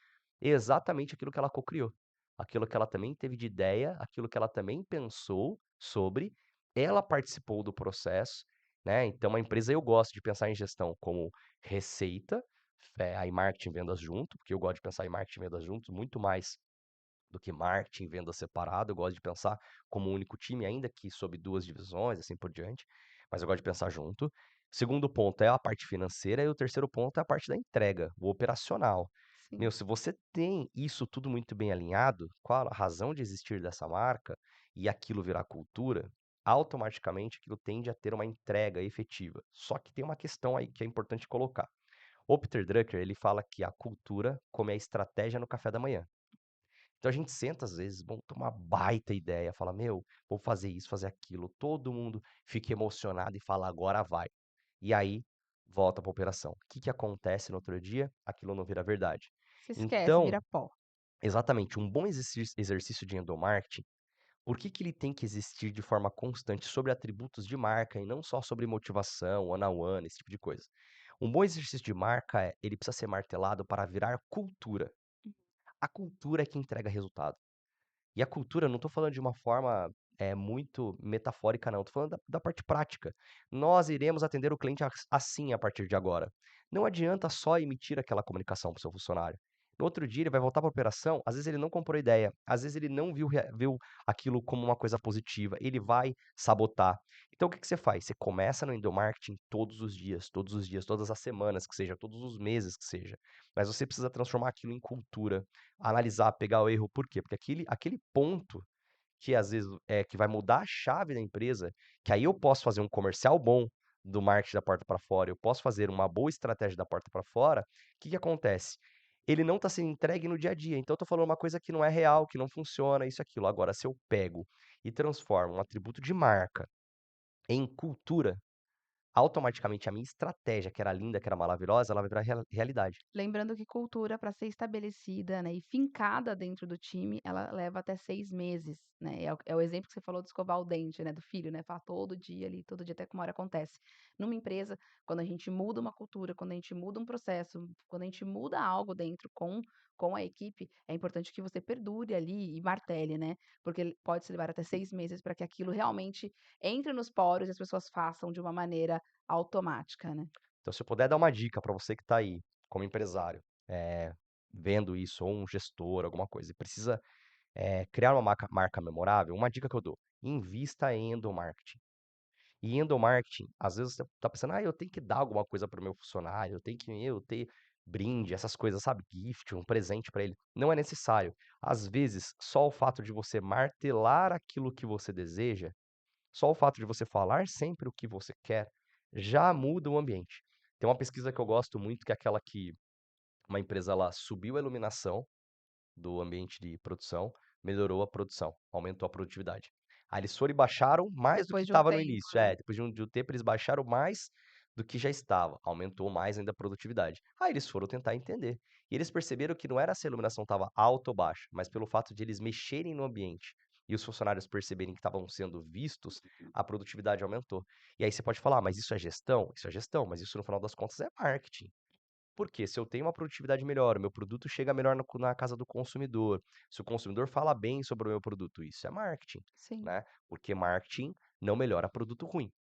é exatamente aquilo que ela co-criou. Aquilo que ela também teve de ideia, aquilo que ela também pensou sobre, ela participou do processo, né? Então, a empresa eu gosto de pensar em gestão como receita, aí marketing e vendas junto, porque eu gosto de pensar em marketing e vendas juntos muito mais do que marketing, venda separado. Eu gosto de pensar como um único time, ainda que sob 2 divisões, assim por diante, mas eu gosto de pensar junto. O segundo ponto é a parte financeira e o terceiro ponto é a parte da entrega, o operacional. Meu, Sim. se você tem isso tudo muito bem alinhado, qual a razão de existir dessa marca e aquilo virar cultura, automaticamente aquilo tende a ter uma entrega efetiva. Só que tem uma questão aí que é importante colocar. O Peter Drucker, ele fala que a cultura come a estratégia no café da manhã. Então a gente senta às vezes, monta uma baita ideia, fala: "Meu, vou fazer isso, fazer aquilo", todo mundo fica emocionado e fala: "Agora vai". E aí, volta para operação. O que que acontece no outro dia? Aquilo não vira verdade. Se esquece, Então, vira pó. exatamente, um bom exercício de endomarketing, por que que ele tem que existir de forma constante sobre atributos de marca e não só sobre motivação, one on one, esse tipo de coisa? Um bom exercício de marca ele precisa ser martelado para virar cultura. A cultura é que entrega resultado. E a cultura, não estou falando de uma forma, muito metafórica não, estou falando da parte prática. Nós iremos atender o cliente assim a partir de agora. Não adianta só emitir aquela comunicação para o seu funcionário. No outro dia ele vai voltar para a operação, às vezes ele não comprou ideia, às vezes ele não viu aquilo como uma coisa positiva, ele vai sabotar. Então o que que você faz? Você começa no endomarketing todos os dias, todas as semanas que seja, todos os meses que seja, mas você precisa transformar aquilo em cultura. Analisar, pegar o erro, por quê? Porque aquele ponto que às vezes que vai mudar a chave da empresa, que aí eu posso fazer um comercial bom do marketing da porta para fora, eu posso fazer uma boa estratégia da porta para fora, o que que acontece? Ele não está sendo entregue no dia a dia, então eu estou falando uma coisa que não é real, que não funciona, isso e aquilo. Agora, se eu pego e transformo um atributo de marca em cultura, automaticamente a minha estratégia, que era linda, que era maravilhosa, ela vai virar realidade. Lembrando que cultura, para ser estabelecida, né, e fincada dentro do time, ela leva até 6 meses, né, é o exemplo que você falou de escovar o dente, né, do filho, né, fala todo dia ali, todo dia até que uma hora acontece. Numa empresa, quando a gente muda uma cultura, quando a gente muda um processo, quando a gente muda algo dentro com a equipe, é importante que você perdure ali e martele, né, porque ele pode se levar até 6 meses para que aquilo realmente entre nos poros e as pessoas façam de uma maneira automática, né. Então, se eu puder dar uma dica para você que está aí, como empresário, vendo isso, ou um gestor, alguma coisa, e precisa, criar uma marca memorável, uma dica que eu dou: invista em endomarketing. E endomarketing, às vezes você está pensando: "Ah, eu tenho que dar alguma coisa para o meu funcionário, eu tenho que, ter brinde, essas coisas, sabe, gift, um presente para ele". Não é necessário. Às vezes, só o fato de você martelar aquilo que você deseja, só o fato de você falar sempre o que você quer, já muda o ambiente. Tem uma pesquisa que eu gosto muito, que é aquela que uma empresa ela subiu a iluminação do ambiente de produção, melhorou a produção, aumentou a produtividade. Aí eles foram e baixaram mais do que Depois de um estava no tempo, início. né. Depois de um tempo eles baixaram mais do que já estava, aumentou mais ainda a produtividade. Aí eles foram tentar entender. E eles perceberam que não era se a iluminação estava alta ou baixa, mas pelo fato de eles mexerem no ambiente e os funcionários perceberem que estavam sendo vistos, a produtividade aumentou. E aí você pode falar: "Mas isso é gestão?". Isso é gestão, mas isso no final das contas é marketing. Porque se eu tenho uma produtividade melhor, o meu produto chega melhor na casa do consumidor, se o consumidor fala bem sobre o meu produto, isso é marketing, Sim. né? Porque marketing não melhora produto ruim,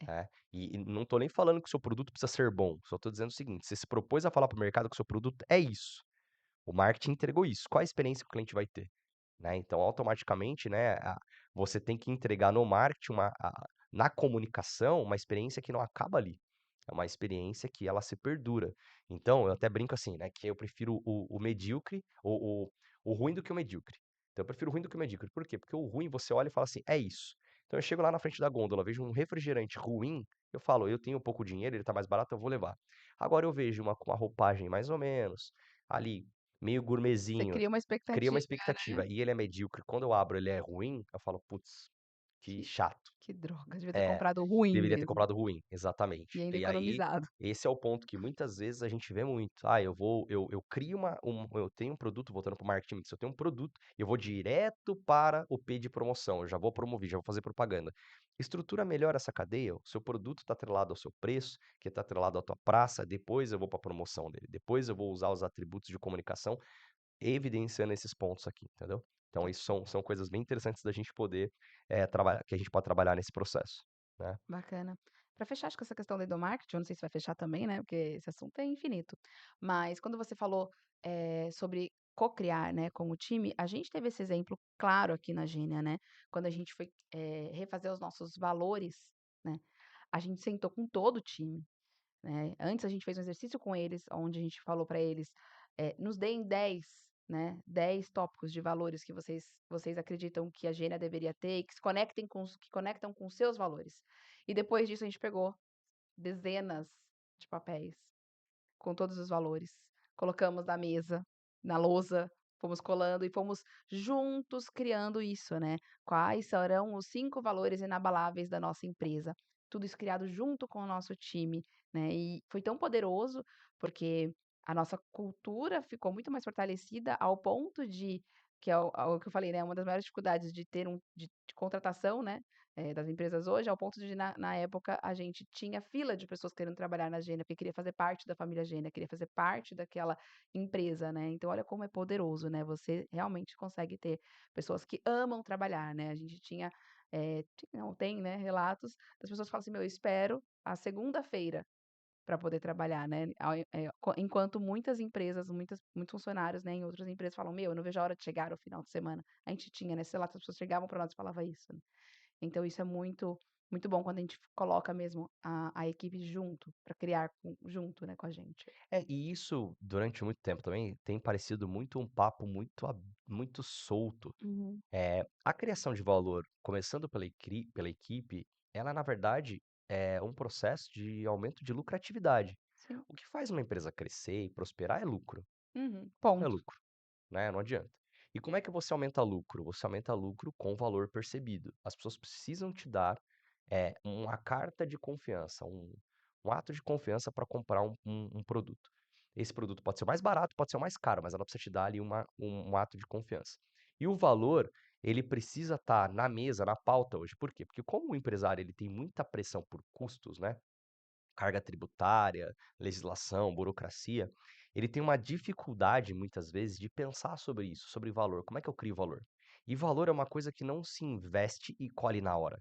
É. né? E não estou nem falando que o seu produto precisa ser bom, só estou dizendo o seguinte: você se propôs a falar para o mercado que o seu produto é isso. O marketing entregou isso. Qual a experiência que o cliente vai ter? Né? Então, automaticamente, né, você tem que entregar no marketing, na comunicação, uma experiência que não acaba ali. É uma experiência que ela se perdura. Então, eu até brinco assim, né, que eu prefiro o medíocre, o ruim do que o medíocre. Então, eu prefiro o ruim do que o medíocre. Por quê? Porque o ruim você olha e fala assim, é isso. Então, eu chego lá na frente da gôndola, vejo um refrigerante ruim, eu falo, eu tenho pouco dinheiro, ele tá mais barato, eu vou levar. Agora eu vejo uma com uma roupagem mais ou menos, ali, meio Você gourmetzinho, cria uma cria uma expectativa, né. expectativa e ele é medíocre, quando eu abro ele é ruim, eu falo: "Putz, que Que chato". que droga, devia ter É, comprado ruim deveria ter mesmo, comprado ruim, e exatamente. ainda E aí, economizado. esse é o ponto que muitas vezes a gente vê muito. Ah, eu crio eu tenho um produto, voltando para o marketing mix, eu tenho um produto, eu vou direto para o P de promoção, eu já vou promover, já vou fazer propaganda. Estrutura melhor essa cadeia, o seu produto está atrelado ao seu preço, que está atrelado à tua praça, depois eu vou para a promoção dele, depois eu vou usar os atributos de comunicação evidenciando esses pontos aqui, entendeu? Então isso são coisas bem interessantes da gente poder, trabalhar que a gente pode trabalhar nesse processo, né. Bacana. Para fechar, acho que essa questão do endomarketing, eu não sei se vai fechar também, né, porque esse assunto é infinito. Mas quando você falou, sobre co-criar, né, com o time, a gente teve esse exemplo claro aqui na Gênia, né, quando a gente foi, refazer os nossos valores, né, a gente sentou com todo o time, né. Antes a gente fez um exercício com eles, onde a gente falou para eles, nos deem 10, né, 10 tópicos de valores que vocês acreditam que a Gênia deveria ter e que se conectem com os que conectam com os seus valores. E depois disso a gente pegou dezenas de papéis com todos os valores. Colocamos na mesa, na lousa, fomos colando e fomos juntos criando isso, né. Quais serão os 5 valores inabaláveis da nossa empresa. Tudo isso criado junto com o nosso time, né. E foi tão poderoso, porque a nossa cultura ficou muito mais fortalecida ao ponto de que é o que eu falei, né, uma das maiores dificuldades de ter de contratação, né, das empresas hoje, ao ponto de na época a gente tinha fila de pessoas querendo trabalhar na Gênia, porque queria fazer parte da família Gênia, queria fazer parte daquela empresa, né. Então olha como é poderoso, né, você realmente consegue ter pessoas que amam trabalhar, né. A gente tinha, não, tem, né, relatos das pessoas que falam assim: "Meu, eu espero a segunda-feira para poder trabalhar", né. Enquanto muitas empresas, muitos funcionários, né, em outras empresas falam: "Meu, eu não vejo a hora de chegar o final de semana". A gente tinha, né, sei lá, as pessoas chegavam para nós e falava isso, né. Então isso é muito bom quando a gente coloca mesmo a equipe junto, para criar junto, né, com a gente. É, e isso durante muito tempo também tem parecido muito um papo muito solto. Uhum. A criação de valor, começando pela equipe, ela na verdade é um processo de aumento de lucratividade. Sim. O que faz uma empresa crescer e prosperar é lucro, Uhum. é Ponto. lucro. Né, não adianta. E como é que você aumenta lucro? Você aumenta lucro com valor percebido. As pessoas precisam te dar, uma carta de confiança, um ato de confiança para comprar um produto. Esse produto pode ser o mais barato, pode ser o mais caro, mas ela precisa te dar ali um ato de confiança. E o valor, ele precisa estar na mesa, na pauta hoje. Por quê? Porque como o empresário ele tem muita pressão por custos, né, carga tributária, legislação, burocracia, ele tem uma dificuldade, muitas vezes, de pensar sobre isso, sobre valor. Como é que eu crio valor? E valor é uma coisa que não se investe e colhe na hora.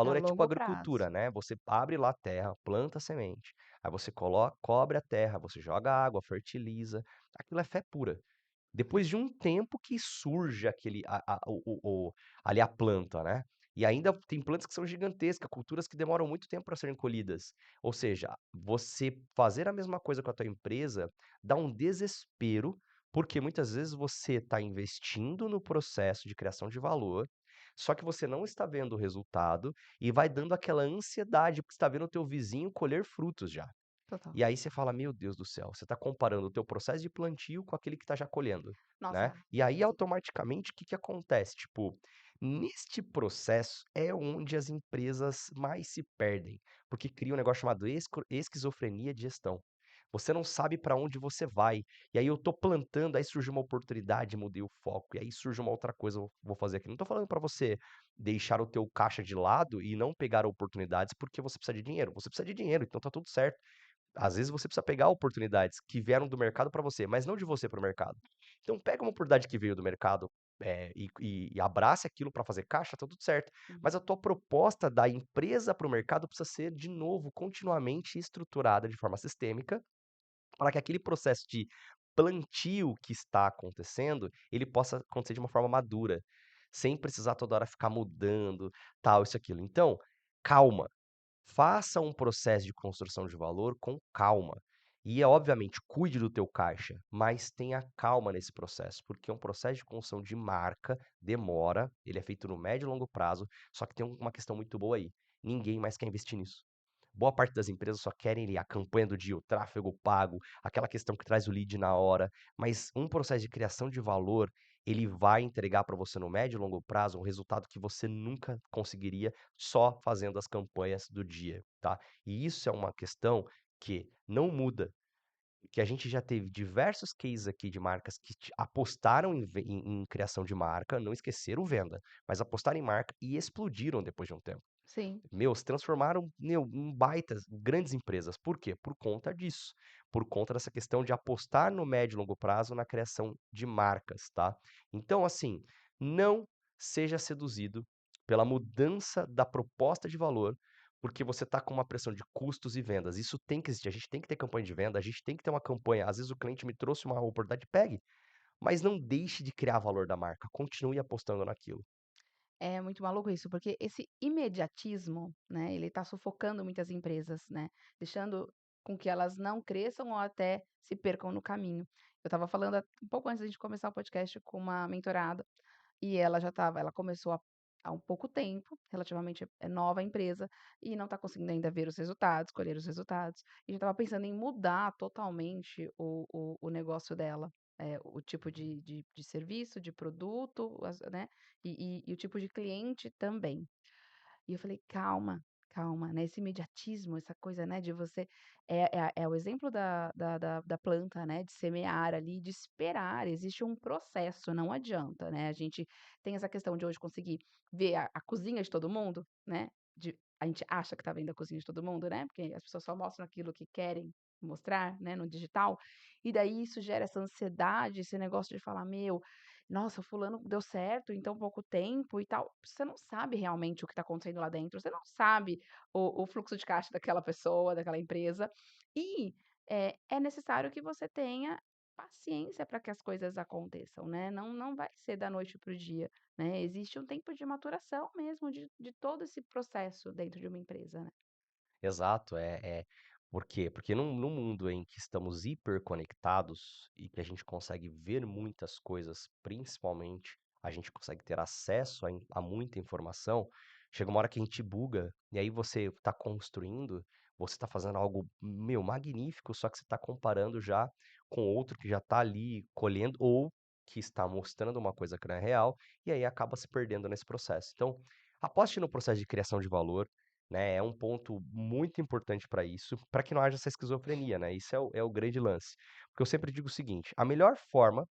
É Valor a é tipo longo prazo. agricultura, né? Você abre lá a terra, planta a semente, aí você cobre a terra, você joga água, fertiliza. Aquilo é fé pura. Depois de um tempo que surge aquele ali a planta, né. E ainda tem plantas que são gigantescas, culturas que demoram muito tempo para serem colhidas. Ou seja, você fazer a mesma coisa com a tua empresa dá um desespero, porque muitas vezes você está investindo no processo de criação de valor, só que você não está vendo o resultado e vai dando aquela ansiedade, porque você está vendo o teu vizinho colher frutos já. Total. E aí você fala: "Meu Deus do céu", você está comparando o teu processo de plantio com aquele que está já colhendo, né. Nossa, E aí sim. automaticamente o que que acontece? Tipo, neste processo é onde as empresas mais se perdem, porque cria um negócio chamado esquizofrenia de gestão. Você não sabe para onde você vai, e aí eu tô plantando, aí surge uma oportunidade, mudei o foco, e aí surge uma outra coisa, eu vou fazer aqui. Não tô falando para você deixar o teu caixa de lado e não pegar oportunidades, porque você precisa de dinheiro, você precisa de dinheiro, então tá tudo certo. Às vezes você precisa pegar oportunidades que vieram do mercado para você, mas não de você para o mercado. Então pega uma oportunidade que veio do mercado, e abrace aquilo para fazer caixa, tá tudo certo. Uhum. Mas a tua proposta da empresa para o mercado precisa ser, de novo, continuamente estruturada de forma sistêmica, para que aquele processo de plantio que está acontecendo, ele possa acontecer de uma forma madura, sem precisar toda hora ficar mudando, tal, isso, aquilo. Então, calma. Faça um processo de construção de valor com calma. E, obviamente, cuide do teu caixa, mas tenha calma nesse processo, porque um processo de construção de marca demora, ele é feito no médio e longo prazo, só que tem uma questão muito boa aí. Ninguém mais quer investir nisso. Boa parte das empresas só querem ali a campanha do dia, o tráfego pago, aquela questão que traz o lead na hora, mas um processo de criação de valor, ele vai entregar para você no médio e longo prazo um resultado que você nunca conseguiria só fazendo as campanhas do dia, tá? E isso é uma questão que não muda, que a gente já teve diversos cases aqui de marcas que apostaram em criação de marca, não esqueceram venda, mas apostaram em marca e explodiram depois de um tempo. Sim. Meu, se transformaram, em baitas, grandes empresas. Por quê? Por conta disso. Por conta dessa questão de apostar no médio e longo prazo na criação de marcas, tá? Então, assim, não seja seduzido pela mudança da proposta de valor, porque você está com uma pressão de custos e vendas. Isso tem que existir. A gente tem que ter campanha de venda, a gente tem que ter uma campanha. Às vezes o cliente me trouxe uma oportunidade, pegue, mas não deixe de criar valor da marca. Continue apostando naquilo. É muito maluco isso, porque esse imediatismo, né, ele tá sufocando muitas empresas, né, deixando com que elas não cresçam ou até se percam no caminho. Eu estava falando um pouco antes de começar o podcast com uma mentorada, e ela começou há um pouco tempo, relativamente é nova a empresa, e não está conseguindo ainda ver os resultados, colher os resultados, e já estava pensando em mudar totalmente o negócio dela, o tipo de serviço, de produto, né, e o tipo de cliente também. E eu falei: "Calma, calma, né, esse imediatismo, essa coisa, né, de você" é o exemplo da planta, né, de semear ali, de esperar, existe um processo, não adianta, né, a gente tem essa questão de hoje conseguir ver a cozinha de todo mundo, né, a gente acha que está vendo a cozinha de todo mundo, né, porque as pessoas só mostram aquilo que querem mostrar, né, no digital, e daí isso gera essa ansiedade, esse negócio de falar: "Meu, nossa, fulano deu certo em tão pouco tempo e tal". Você não sabe realmente o que está acontecendo lá dentro, você não sabe o fluxo de caixa daquela pessoa, daquela empresa. E, é necessário que você tenha paciência para que as coisas aconteçam, né, não vai ser da noite para o dia, né, existe um tempo de maturação mesmo de todo esse processo dentro de uma empresa, né. Exato, por quê? Porque num mundo em que estamos hiperconectados e que a gente consegue ver muitas coisas, principalmente a gente consegue ter acesso a muita informação, chega uma hora que a gente buga, e aí você está construindo, você está fazendo algo, meu, magnífico, só que você está comparando já com outro que já está ali colhendo ou que está mostrando uma coisa que não é real, e aí acaba se perdendo nesse processo. Então, aposte no processo de criação de valor, né, é um ponto muito importante para isso, para que não haja essa esquizofrenia, né, isso é o grande lance. Porque eu sempre digo o seguinte, a melhor forma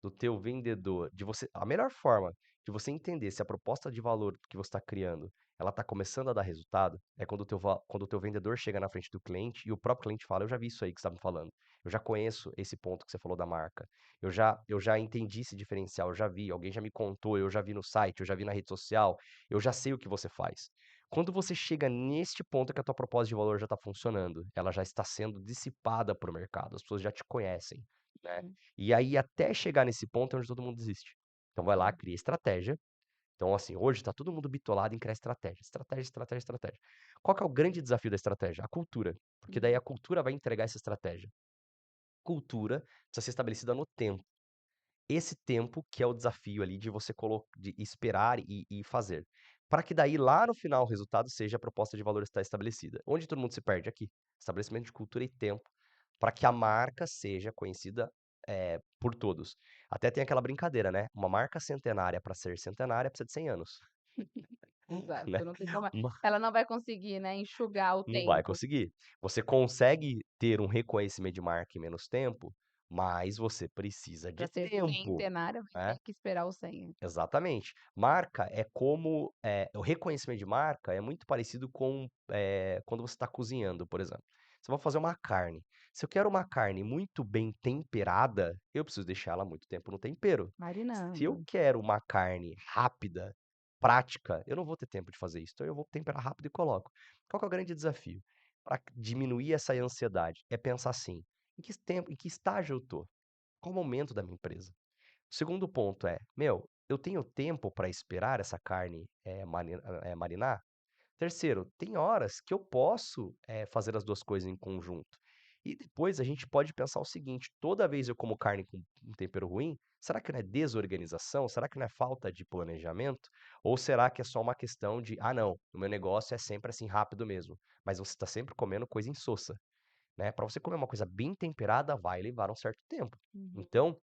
do teu vendedor, de você a melhor forma de você entender se a proposta de valor que você está criando, ela está começando a dar resultado, é quando o teu vendedor chega na frente do cliente e o próprio cliente fala: "Eu já vi isso aí que você está me falando. Eu já conheço esse ponto que você falou da marca. Eu já entendi esse diferencial, eu já vi, alguém já me contou, eu já vi no site, eu já vi na rede social, eu já sei o que você faz". Quando você chega neste ponto que a tua proposta de valor já está funcionando, ela já está sendo dissipada para o mercado, as pessoas já te conhecem, né. Uhum, E aí até chegar nesse ponto é onde todo mundo desiste. Então vai lá, sim. cria estratégia. Então, assim, hoje tá todo mundo bitolado em criar estratégia. Estratégia, estratégia, estratégia. Qual que é o grande desafio da estratégia? A cultura. Porque daí a Uhum. cultura vai entregar essa estratégia. Cultura precisa ser estabelecida no tempo. Esse tempo que é o desafio ali de você de esperar e fazer. Para que daí lá no final o resultado seja a proposta de valor estar estabelecida. Onde todo mundo se perde? Aqui. Estabelecimento de cultura e tempo para que a marca seja conhecida, por todos. Até tem aquela brincadeira, né, uma marca centenária para ser centenária precisa de 100 anos, né. Exato, não tem como Uma ela não vai conseguir, né, enxugar o Não vai tempo. conseguir. Você consegue ter um reconhecimento de marca em menos tempo, mas você precisa de Para ser tempo, centenária vai né. ter que esperar os 100. Exatamente. Marca é como, o reconhecimento de marca é muito parecido com, quando você está cozinhando, por exemplo. Você vai fazer uma carne. Se eu quero uma carne muito bem temperada, eu preciso deixar ela muito tempo no tempero. Se eu Marinando. quero uma carne rápida, prática, eu não vou ter tempo de fazer isso, então eu vou temperar rápido e coloco. Qual que é o grande desafio? Para diminuir essa ansiedade, é pensar assim: em que estágio eu tô? Qual o momento da minha empresa? O segundo ponto é: "Meu, eu tenho tempo para esperar essa carne, marinar?". Terceiro, tem horas que eu posso, fazer as 2 coisas em conjunto. E depois a gente pode pensar o seguinte: toda vez eu como carne com um tempero ruim, será que não é desorganização? Será que não é falta de planejamento? Ou será que é só uma questão de, ah, não, o meu negócio é sempre assim rápido mesmo, mas você está sempre comendo coisa insossa, né? Para você comer uma coisa bem temperada, vai levar um certo tempo. Uhum. Então,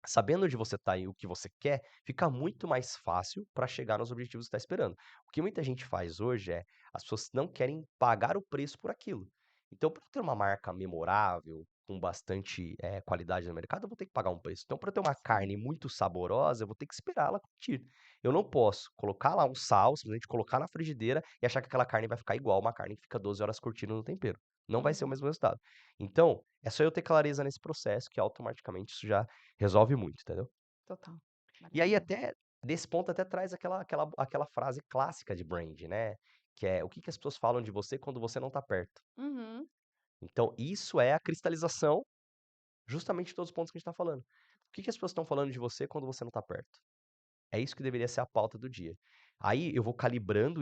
sabendo onde você está e o que você quer, fica muito mais fácil para chegar nos objetivos que você está esperando. O que muita gente faz hoje é, as pessoas não querem pagar o preço por aquilo. Então, para eu ter uma marca memorável, com bastante qualidade no mercado, eu vou ter que pagar um preço. Então, para eu ter uma Sim. carne muito saborosa, eu vou ter que esperar ela curtir. Eu não posso colocar lá um sal, simplesmente colocar na frigideira e achar que aquela carne vai ficar igual uma carne que fica 12 horas curtindo no tempero. Não vai ser o Uhum. mesmo resultado. Então, é só eu ter clareza nesse processo que automaticamente isso já resolve muito, entendeu? Total. E aí Maravilhoso. até nesse ponto até traz aquela frase clássica de brand, né, que é: "O que que as pessoas falam de você quando você não tá perto?". Uhum. Então isso é a cristalização justamente de todos os pontos que a gente tá falando. O que que as pessoas estão falando de você quando você não tá perto? É isso que deveria ser a pauta do dia. Aí eu vou calibrando,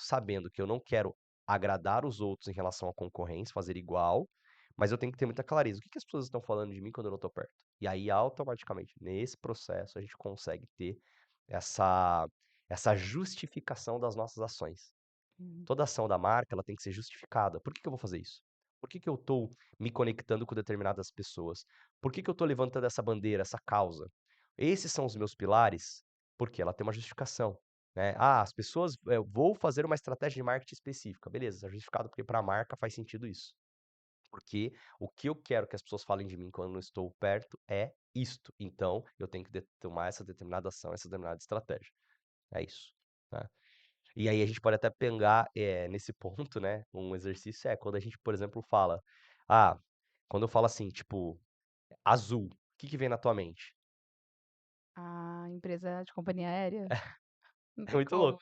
sabendo que eu não quero agradar os outros em relação à concorrência, fazer igual, mas eu tenho que ter muita clareza. O que que as pessoas estão falando de mim quando eu não estou perto? E aí, automaticamente, nesse processo, a gente consegue ter essa, essa justificação das nossas ações. Uhum. Toda ação da marca, ela tem que ser justificada. Por que que eu vou fazer isso? Por que que eu estou me conectando com determinadas pessoas? Por que que eu estou levantando essa bandeira, essa causa? Esses são os meus pilares, porque ela tem uma justificação, né? Ah, as pessoas, eu vou fazer uma estratégia de marketing específica. Beleza, está justificado porque para a marca faz sentido isso. Porque o que eu quero que as pessoas falem de mim quando não estou perto é isto. Então, eu tenho que tomar essa determinada ação, essa determinada estratégia. É isso, né? E aí a gente pode até pegar, nesse ponto, né, um exercício é quando a gente, por exemplo, fala, ah, quando eu falo assim, tipo, azul, o que que vem na tua mente? A empresa de companhia aérea? Não É tem muito como, louco.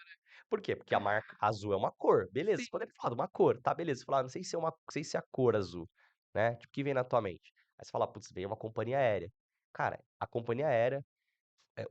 Por quê? Porque a marca azul é uma cor, beleza, sim. você poderia falar de uma cor, tá, beleza, você fala: "Ah, não sei se é uma não sei se é a cor azul", né, tipo, o que vem na tua mente? Aí você fala: "Putz, vem uma companhia aérea". Cara, a companhia aérea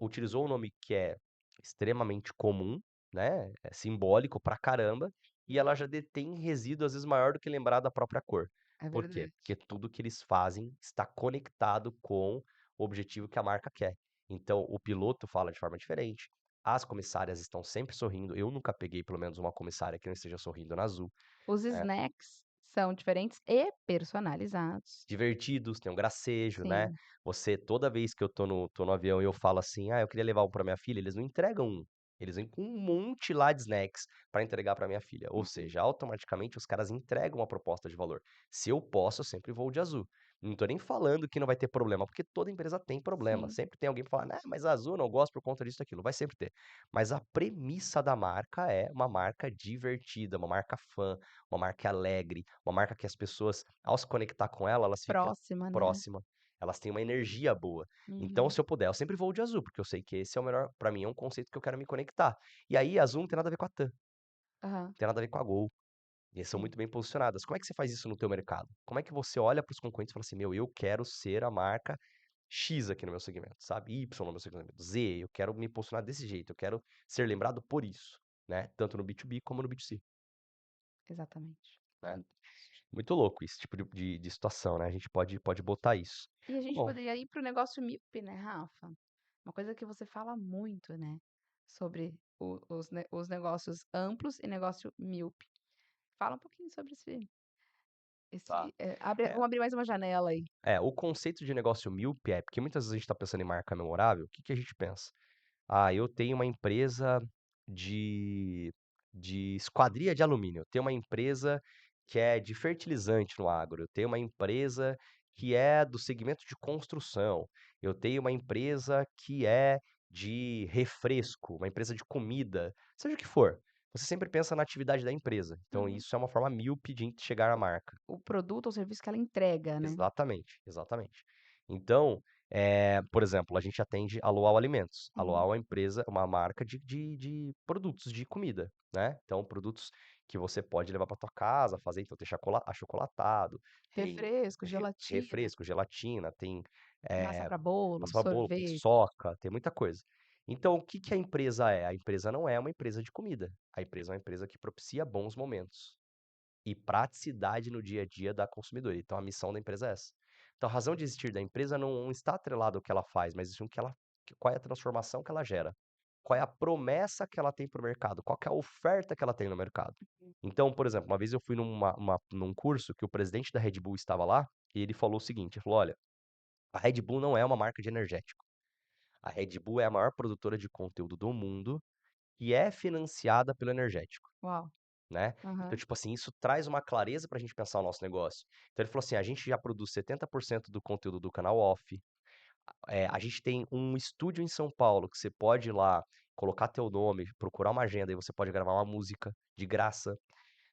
utilizou um nome que é extremamente comum, né, é simbólico pra caramba, e ela já detém resíduo, às vezes, maior do que lembrar da própria cor. É Por quê? verdade. Porque tudo que eles fazem está conectado com o objetivo que a marca quer. Então, o piloto fala de forma diferente, as comissárias estão sempre sorrindo, eu nunca peguei pelo menos uma comissária que não esteja sorrindo na Azul, Os né. snacks são diferentes e personalizados. Divertidos, tem um gracejo, né. Sim. Você toda vez que eu tô no avião e eu falo assim: "Ah, eu queria levar um pra minha filha", eles não entregam um, eles vêm com um monte lá de snacks pra entregar pra minha filha. Ou Uhum. seja, automaticamente os caras entregam uma proposta de valor. Se eu posso, eu sempre vou de azul. Não tô nem falando que não vai ter problema, porque toda empresa tem problema, Sim. sempre tem alguém pra falar: "Ah, mas a Azul eu não gosto por conta disso, daquilo", vai sempre ter. Mas a premissa da marca é uma marca divertida, uma marca fã, uma marca alegre, uma marca que as pessoas, ao se conectar com ela, elas ficam Próxima, né. próxima, elas têm uma energia boa. Então, Uhum. se eu puder, eu sempre vou de azul, porque eu sei que esse é o melhor pra mim, é um conceito que eu quero me conectar. E aí, azul não tem nada a ver com a TAM, não Aham. tem nada a ver com a Gol, e eles são Sim. muito bem posicionadas. Como é que você faz isso no teu mercado? Como é que você olha para os concorrentes e fala assim: "Meu, eu quero ser a marca X aqui no meu segmento, sabe, Y no meu segmento, Z, eu quero me posicionar desse jeito, eu quero ser lembrado por isso", né, tanto no B2B como no B2C, Exatamente. né. Muito. Muito louco esse tipo de situação, né, a gente pode botar isso. E a gente Bom, poderia ir para o negócio míope, né, Rafa? Uma coisa que você fala muito, né, sobre os negócios amplos e negócio míope. Fala um pouquinho sobre tá. vamos abrir mais uma janela aí. O conceito de negócio míope é porque muitas vezes a gente está pensando em marca memorável, o que que a gente pensa? Ah, eu tenho uma empresa de esquadria de alumínio, eu tenho uma empresa que é de fertilizante no agro, eu tenho uma empresa que é do segmento de construção, eu tenho uma empresa que é de refresco, uma empresa de comida, seja o que for. Você sempre pensa na atividade da empresa, então Uhum. isso é uma forma míope de chegar à marca. O produto ou serviço que ela entrega, né. Exatamente, exatamente. Então, por exemplo, a gente atende a Luau Alimentos. A Uhum. Luau é uma empresa, uma marca de produtos de comida, né. Então produtos que você pode levar para tua casa, fazer, então tem achocolatado, tem Refresco, gelatina, refresco, gelatina, tem, massa eh, para bolo, massa pra bolo, sorvete. paçoca, tem muita coisa. Então o que que a empresa é? A empresa não é uma empresa de comida, a empresa é uma empresa que propicia bons momentos. e praticidade no dia a dia da consumidora. Então a missão da empresa é essa. Então a razão de existir da empresa não está atrelada ao que ela faz, mas sim o que ela qual é a transformação que ela gera. Qual é a promessa que ela tem para o mercado, qual que é a oferta que ela tem no mercado. Então, por exemplo, uma vez eu fui num curso que o presidente da Red Bull estava lá, e ele falou o seguinte, ele falou: "Olha, a Red Bull não é uma marca de energético. A Red Bull é a maior produtora de conteúdo do mundo e é financiada pelo energético, Uau. né?" Então, Aham. tipo assim, isso traz uma clareza pra gente pensar o nosso negócio. Então ele falou assim: "A gente já produz 70% do conteúdo do canal off, a gente tem um estúdio em São Paulo que você pode ir lá, colocar teu nome, procurar uma agenda e você pode gravar uma música de graça,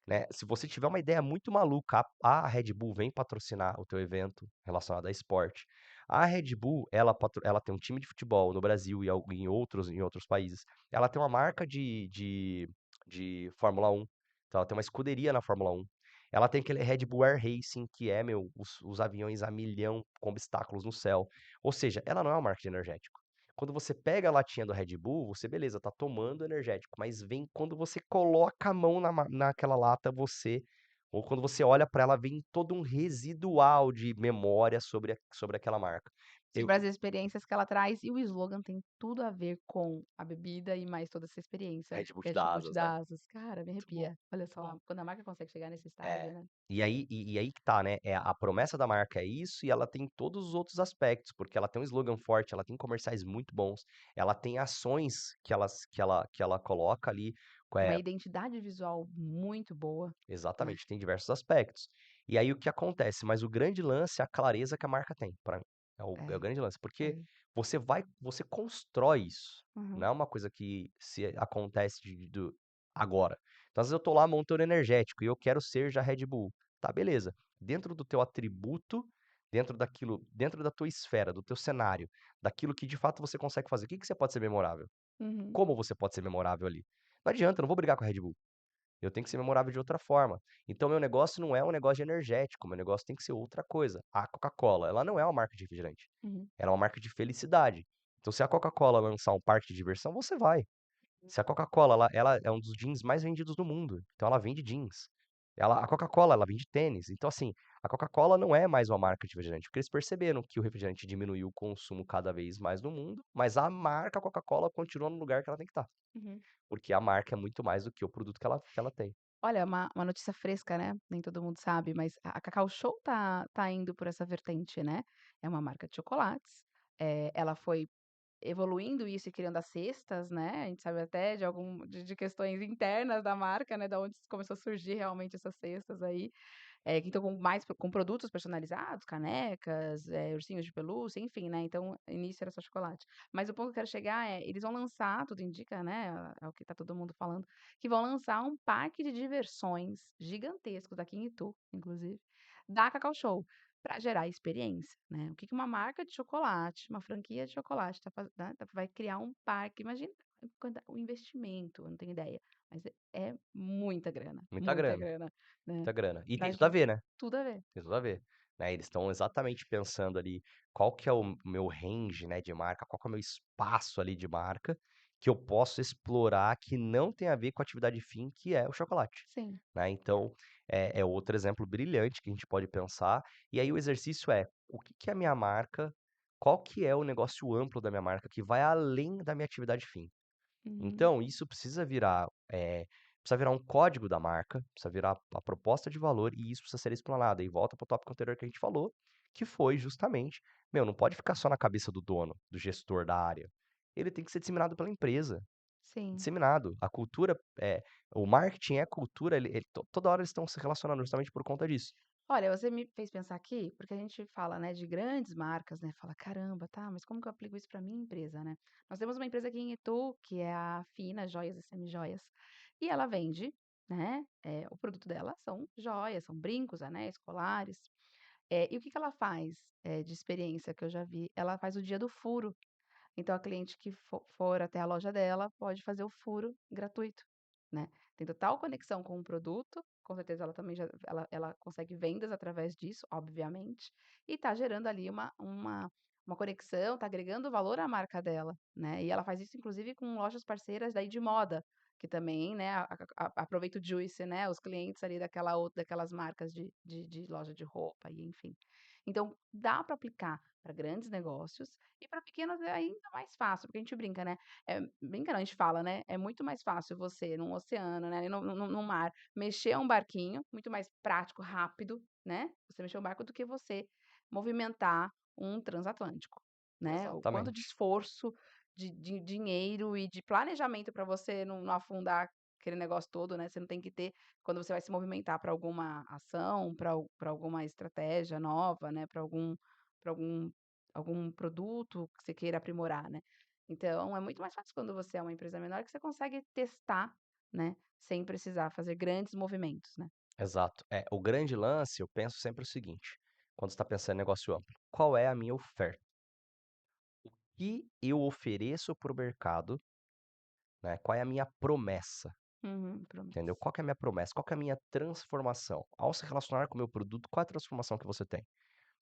né? Se você tiver uma ideia muito maluca, a Red Bull vem patrocinar o teu evento relacionado a esporte. A Red Bull, ela tem um time de futebol no Brasil e em outros países. Ela tem uma marca de Fórmula 1. Então, ela tem uma escuderia na Fórmula 1. Ela tem aquele Red Bull Air Racing, que é, meu, os aviões a milhão com obstáculos no céu. Ou seja, ela não é uma marca de energético. Quando você pega a latinha do Red Bull, você, beleza, tá tomando energético, mas vem quando você coloca a mão naquela lata, ou quando você olha para ela, vem todo um residual de memória sobre aquela marca. Eu, Sobre as experiências que ela traz e o slogan tem tudo a ver com a bebida e mais toda essa experiência, Red Bull que te é dá tipo te asas, né? dá asas. Cara, me Muito bom, arrepia. Olha muito só, bom. quando a marca consegue chegar nesse estágio, É. né. E aí que tá, né? A promessa da marca é isso e ela tem todos os outros aspectos, porque ela tem um slogan forte, ela tem comerciais muito bons, ela tem ações que ela coloca ali. Uma é, identidade visual muito boa, né. Exatamente, tem diversos aspectos. E aí o que acontece? Mas o grande lance é a clareza que a marca tem, pra mim. É o É, grande lance, porque é. você constrói isso, não Uhum, é uma coisa que se acontece agora. Então, às vezes eu tô lá montando energético e eu quero ser já Red Bull. Tá, beleza. Dentro do teu atributo, dentro da tua esfera, do teu cenário, daquilo que de fato você consegue fazer, o que que você pode ser memorável? uhum, Como você pode ser memorável ali? Não adianta, eu não vou brigar com a Red Bull. Eu tenho que ser memorável de outra forma. Então, meu negócio não é um negócio de energético, meu negócio tem que ser outra coisa. A Coca-Cola, ela não é uma marca de refrigerante. uhum, Ela é uma marca de felicidade. Então, se a Coca-Cola lançar um parque de diversão, você vai. Se a Coca-Cola, ela é um dos jeans mais vendidos do mundo. Então, ela vende jeans. A Coca-Cola, ela vende tênis. Então, assim, a Coca-Cola não é mais uma marca de refrigerante, porque eles perceberam que o refrigerante diminuiu o consumo cada vez mais no mundo, mas a marca Coca-Cola continua no lugar que ela tem que estar. uhum. Porque a marca é muito mais do que o produto que ela tem. Olha, uma notícia fresca, né, nem todo mundo sabe, mas a Cacau Show tá indo por essa vertente, né. É uma marca de chocolates, ela foi evoluindo isso e criando as cestas, né, a gente sabe até de questões internas da marca, né, da onde começou a surgir realmente essas cestas aí. Que estão com produtos personalizados, canecas, ursinhos de pelúcia, enfim, né, então, início era só chocolate. Mas o ponto que eu quero chegar é, eles vão lançar, tudo indica, né, é o que tá todo mundo falando, que vão lançar um parque de diversões gigantescos aqui em Itu, inclusive, da Cacau Show, para gerar experiência, né. O que que uma marca de chocolate, uma franquia de chocolate vai criar um parque, imagina o investimento, eu não tenho ideia, mas é Muita muita grana. grana, né. Muita grana. E tem Pra tudo a gen ver, né, Tudo a ver. tem tudo a ver, né, eles estão exatamente pensando ali, qual que é o meu range, né, de marca, qual que é o meu espaço ali de marca, que eu posso explorar que não tem a ver com a atividade fim, que é o chocolate, Sim. né. Então, é outro exemplo brilhante que a gente pode pensar, e aí o exercício é: o que que é a minha marca, qual que é o negócio amplo da minha marca que vai além da minha atividade fim? Uhum. Então, isso precisa virar um código da marca, precisa virar a proposta de valor e isso precisa ser explanado. E volta para o tópico anterior que a gente falou, que foi justamente, meu, não pode ficar só na cabeça do dono, do gestor da área. Ele tem que ser disseminado pela empresa, Sim. disseminado. O marketing é cultura, toda hora eles estão se relacionando justamente por conta disso. Olha, você me fez pensar aqui, porque a gente fala, né, de grandes marcas, né, fala: "Caramba, tá, mas como que eu aplico isso para minha empresa, né?". Nós temos uma empresa aqui em Itu, que é a Fina Joias e Semijoias, e ela vende, né, o produto dela são joias, são brincos, anéis, colares. E o que que ela faz, de experiência que eu já vi? Ela faz o dia do furo. Então a cliente que for até a loja dela pode fazer o furo gratuito, né. Tem total conexão com o produto, com certeza ela também já ela consegue vendas através disso, obviamente, e tá gerando ali uma conexão, tá agregando valor à marca dela, né. E ela faz isso inclusive com lojas parceiras daí de moda. que também, né, aproveita o juice, né, os clientes ali daquelas marcas de loja de roupa e enfim. Então, dá para aplicar para grandes negócios e para pequenos é ainda mais fácil, porque a gente brinca, né, brinca não, a gente fala, né, é muito mais fácil você num oceano, né, no mar, mexer um barquinho, muito mais prático, rápido, né, você mexer um barco do que você movimentar um transatlântico, né. O quanto de Exatamente. esforço, de dinheiro e de planejamento para você não afundar aquele negócio todo, né, você não tem que ter quando você vai se movimentar para alguma ação, para alguma estratégia nova, né, para algum produto que você queira aprimorar, né. Então é muito mais fácil quando você é uma empresa menor que você consegue testar, né, sem precisar fazer grandes movimentos, né. Exato. É, o grande lance, eu penso sempre o seguinte, quando você está pensando em negócio amplo: qual é a minha oferta? Que eu ofereço para o mercado, né, qual é a minha promessa, Uhum, entendeu? promessa. Qual que é a minha promessa? Qual que é a minha transformação? Ao se relacionar com o meu produto, qual é a transformação que você tem?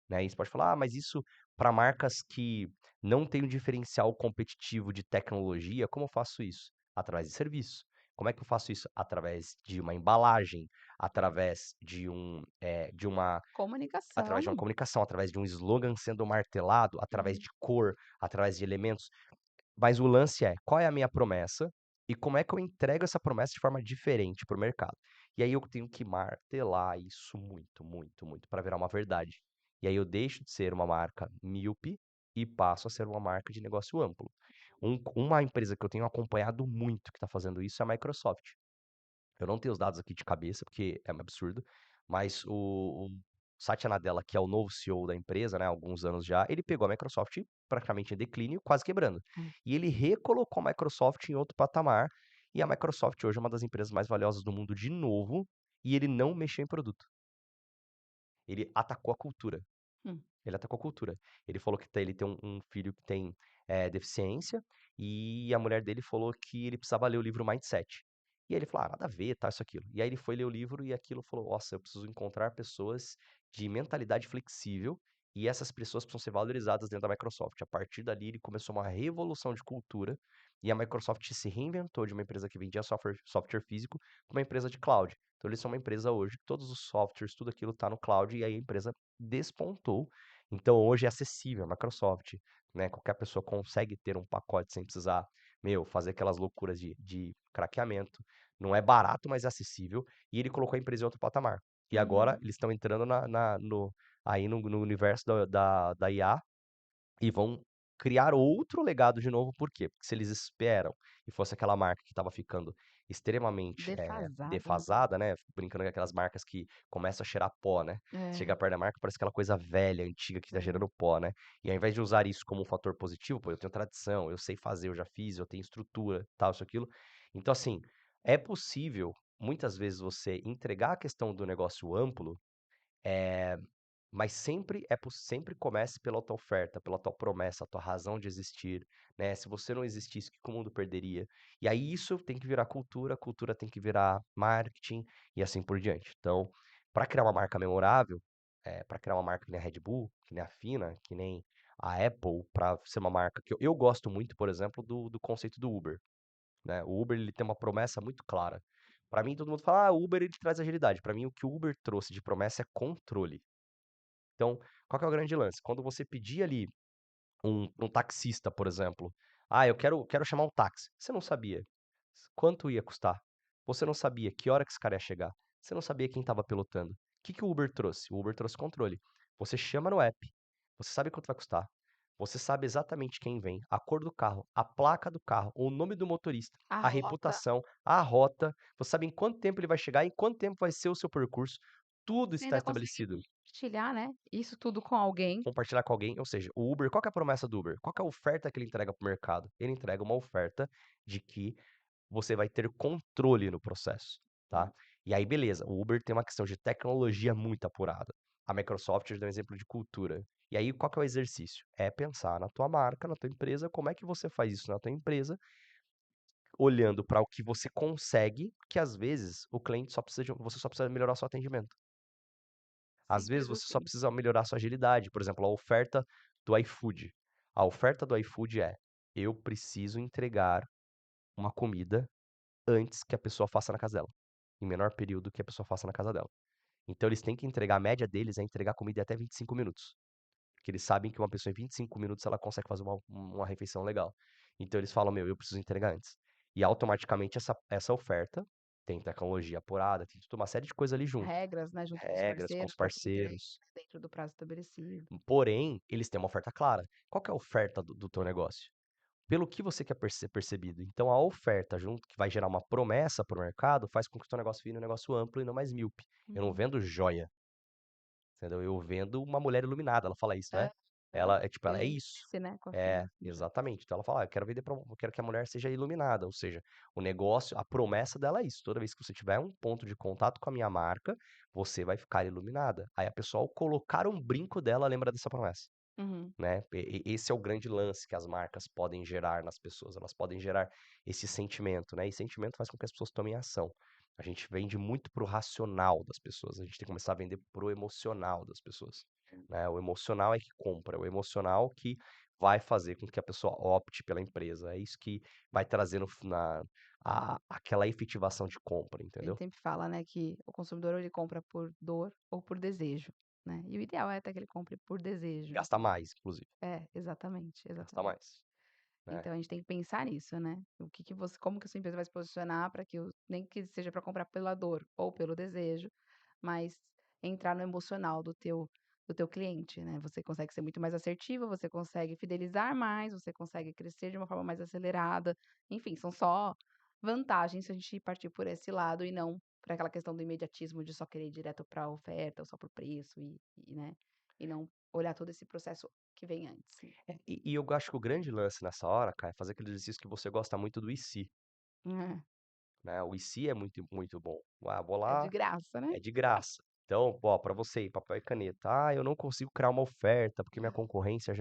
Né, e você pode falar: "Ah, mas isso para marcas que não têm um diferencial competitivo de tecnologia, como eu faço isso?". Através de serviço. Como é que eu faço isso? Através de uma embalagem, através através de uma Comunicação. comunicação, através de um slogan sendo martelado, através Uhum, de cor, através de elementos. Mas o lance é, qual é a minha promessa e como é que eu entrego essa promessa de forma diferente para o mercado. E aí eu tenho que martelar isso muito, muito, muito para virar uma verdade. E aí eu deixo de ser uma marca míope e passo a ser uma marca de negócio amplo. Uma empresa que eu tenho acompanhado muito que está fazendo isso é a Microsoft. Eu não tenho os dados aqui de cabeça, porque é um absurdo, mas o Satya Nadella, que é o novo CEO da empresa, né, há alguns anos já, ele pegou a Microsoft praticamente em declínio, quase quebrando. é. E ele recolocou a Microsoft em outro patamar, e a Microsoft hoje é uma das empresas mais valiosas do mundo de novo, e ele não mexeu em produto. Ele atacou a cultura. Hum. Ele atacou a cultura. Ele falou que ele tem um filho que tem, deficiência, e a mulher dele falou que ele precisava ler o livro Mindset. E aí ele falou: "Ah, nada a ver, tal, isso, aquilo". E aí ele foi ler o livro e aquilo falou: "Nossa, eu preciso encontrar pessoas de mentalidade flexível, e essas pessoas precisam ser valorizadas dentro da Microsoft". A partir dali ele começou uma revolução de cultura, e a Microsoft se reinventou de uma empresa que vendia software físico para uma empresa de cloud. Então eles são uma empresa hoje que todos os softwares, tudo aquilo está no cloud, e aí a empresa despontou. Então hoje é acessível, a Microsoft, né, qualquer pessoa consegue ter um pacote sem precisar, fazer aquelas loucuras de craqueamento. Não é barato, mas é acessível, e ele colocou a empresa em outro patamar. E agora Uhum. eles estão entrando no universo da IA, e vão criar outro legado de novo, por quê? Porque se eles esperam e fosse aquela marca que estava ficando extremamente, Defasada, né. defasada, né, brincando com aquelas marcas que começam a cheirar pó, né, chega É, perto da marca, parece aquela coisa velha, antiga, que tá é. cheirando pó, né. E ao invés de usar isso como um fator positivo, pô, eu tenho tradição, eu sei fazer, eu já fiz, eu tenho estrutura, tal, isso, aquilo. Então, assim, é possível, muitas vezes, você entregar a questão do negócio amplo, eh mas sempre comece pela tua oferta, pela tua promessa, a tua razão de existir, né. Se você não existisse, o que que o mundo perderia? E aí isso tem que virar cultura, a cultura tem que virar marketing e assim por diante. Então, para criar uma marca memorável, pra criar uma marca que nem a Red Bull, que nem a Fina, que nem a Apple, para ser uma marca que eu gosto muito, por exemplo, do conceito do Uber, né. O Uber, ele tem uma promessa muito clara. Para mim, todo mundo fala: "Ah, o Uber, ele traz agilidade". Para mim, o que o Uber trouxe de promessa é controle. Então, qual que é o grande lance? Quando você pedir ali um taxista, por exemplo, "Ah, eu quero chamar um táxi", você não sabia quanto ia custar, você não sabia que hora que esse cara ia chegar, você não sabia quem estava pilotando. O que que o Uber trouxe? O Uber trouxe controle. Você chama no app, você sabe quanto vai custar, você sabe exatamente quem vem, a cor do carro, a placa do carro, o nome do motorista, A a rota, reputação, a rota, você sabe em quanto tempo ele vai chegar, em quanto tempo vai ser o seu percurso, tudo você está ainda consegue estabelecido. compartilhar, né, isso tudo com alguém. Compartilhar com alguém, ou seja, o Uber, qual que é a promessa do Uber? Qual que é a oferta que ele entrega para o mercado? Ele entrega uma oferta de que você vai ter controle no processo, tá? Hum, E aí beleza, o Uber tem uma questão de tecnologia muito apurada. A Microsoft dá um exemplo de cultura. E aí qual que é o exercício? É pensar na tua marca, na tua empresa, como é que você faz isso na tua empresa, olhando para o que você consegue, que às vezes o cliente só precisa você só precisa melhorar o seu atendimento. Às vezes simples você só assim. precisa melhorar sua agilidade, por exemplo, a oferta do iFood. A oferta do iFood é: eu preciso entregar uma comida antes que a pessoa faça na casa dela, em menor período que a pessoa faça na casa dela. Então eles têm que entregar a média deles é entregar comida em até 25 minutos, porque eles sabem que uma pessoa em 25 minutos ela consegue fazer uma refeição legal. Então eles falam: "Meu, eu preciso entregar antes". E automaticamente essa oferta tem tecnologia apurada, tem toda uma série de coisa ali junto, Regras, né, junto com os regras com os parceiros para que entregue, parceiros. né, dentro do prazo estabelecido. Porém, eles têm uma oferta clara. Qual que é a oferta do teu negócio? Pelo que você quer ser percebido. Então a oferta junto, que vai gerar uma promessa para o mercado, faz com que o teu negócio vire um negócio amplo e não mais míope. Eu não Uhum. vendo joia, entendeu? Eu vendo uma mulher iluminada, ela fala isso, né? Aham. Ela é tipo, ela é Eu isso. disse, né, com a É, filha de joia. exatamente. Então ela fala: eu quero vender eu quero que a mulher seja iluminada", ou seja, o negócio, a promessa dela é isso: "Toda vez que você tiver um ponto de contato com a minha marca, você vai ficar iluminada". Aí a pessoa ao colocar um brinco dela lembra dessa promessa. Uhum. Né, esse é o grande lance que as marcas podem gerar nas pessoas, elas podem gerar esse sentimento, né, e sentimento faz com que as pessoas tomem ação. A gente vende muito pro racional das pessoas, a gente tem que começar a vender pro emocional das pessoas, né, o emocional é que compra, é o emocional que vai fazer com que a pessoa opte pela empresa, é isso que vai trazer no na aquela efetivação de compra, A gente entendeu? sempre fala, né, que o consumidor ou ele compra por dor ou por desejo, né, e o ideal é até que ele compre por desejo, Gasta então mais inclusive, exatamente, gasta exatamente. mais, né. Então a gente tem que pensar nisso, né, o que que você como que a sua empresa vai se posicionar para que o nem que seja para comprar pela dor ou pelo desejo, mas entrar no emocional do teu cliente, né. Você consegue ser muito mais assertivo, você consegue fidelizar mais, você consegue crescer de uma forma mais acelerada, enfim, são só vantagens se a gente partir por esse lado e não para aquela questão do imediatismo de só querer ir direto para a oferta ou só para o preço né, e não olhar todo esse processo que vem antes. E eu acho que o grande lance nessa hora, cara, é fazer aquele exercício que você gosta muito do "e se", É, né, o "e se" é muito muito bom. "Ah, vou é de lá, graça, né. é de graça". Então, ó, pra você aí, papel e caneta. "Ah, eu não consigo criar uma oferta, porque minha concorrência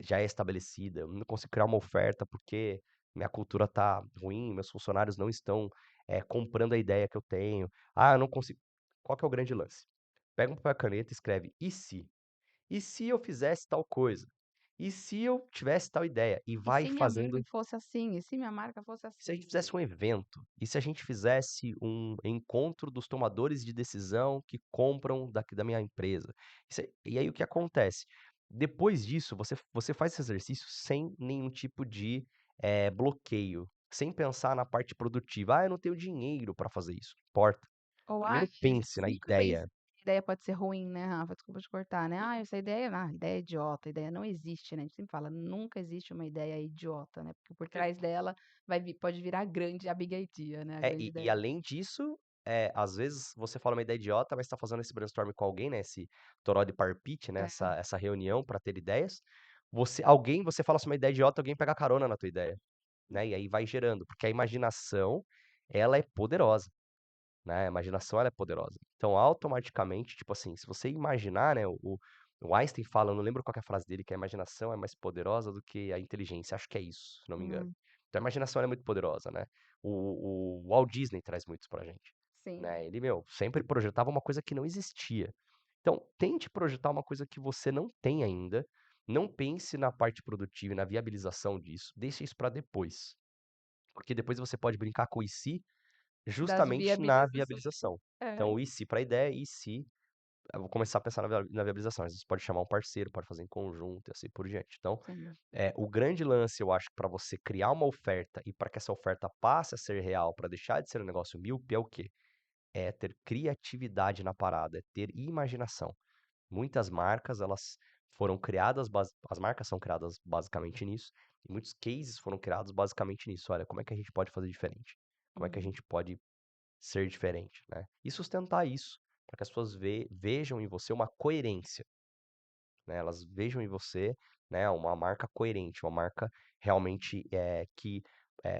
já é estabelecida. Eu não consigo criar uma oferta, porque minha cultura tá ruim, meus funcionários não estão, comprando a ideia que eu tenho. Ah, eu não consigo". Qual que é o grande lance? Pega um papel e caneta e escreve "e se?". "E se eu fizesse tal coisa? E se eu tivesse tal ideia?". E E vai se minha fazendo. marca fosse assim? E se minha marca fosse Se a assim? gente fizesse um evento, e se a gente fizesse um encontro dos tomadores de decisão que compram daqui da minha empresa? E aí o que acontece? Depois disso, você faz esse exercício sem nenhum tipo de, bloqueio, sem pensar na parte produtiva. "Ah, eu não tenho dinheiro para fazer isso", não importa. Ou, Primeiro a gente pense na sempre pensa ideia. que a ideia pode ser ruim, né, Rafa, desculpa te cortar, né. Essa ideia ideia é idiota, a ideia não existe, né, a gente sempre fala: "Nunca existe uma ideia idiota", né, porque por Porque trás dela pode virar grande a big idea, né, a grande e ideia. além disso, às vezes você fala uma ideia idiota, mas está fazendo esse brainstorm com alguém, né, esse toró de parpite, né, É. essa reunião para ter ideias, você fala assim uma ideia idiota, alguém pega carona na tua ideia, né, e aí vai gerando, porque a imaginação, ela é poderosa, né, a imaginação ela é poderosa. Então automaticamente, tipo assim, se você imaginar, né, o Einstein fala, eu não lembro qual que é a frase dele, que a imaginação é mais poderosa do que a inteligência, acho que é isso, se não me engano. Hum, Então a imaginação ela é muito poderosa, né. O Walt Disney traz muito isso pra gente, sim. né, ele, meu, sempre projetava uma coisa que não existia. Então tente projetar uma coisa que você não tem ainda, não pense na parte produtiva e na viabilização disso, deixe isso para depois, porque depois você pode brincar com o "e se", Das justamente na viabilizações. viabilização. É. Então, o "e se" pra ideia, "e se", eu vou começar a pensar na viabilização. Às vezes pode chamar um parceiro, pode fazer em conjunto e assim por diante. Então, Sim. o grande lance, eu acho que para você criar uma oferta e para que essa oferta passe a ser real, para deixar de ser um negócio míope, é o quê? É ter criatividade na parada, é ter imaginação. Muitas marcas, elas foram criadas, as marcas são criadas basicamente nisso, e muitos cases foram criados basicamente nisso. Olha, como é que a gente pode fazer diferente? Como é que a Uhum. gente pode ser diferente, né? E sustentar isso, para que as pessoas vejam em você uma coerência, né? Elas vejam em você, né, uma marca coerente, uma marca realmente que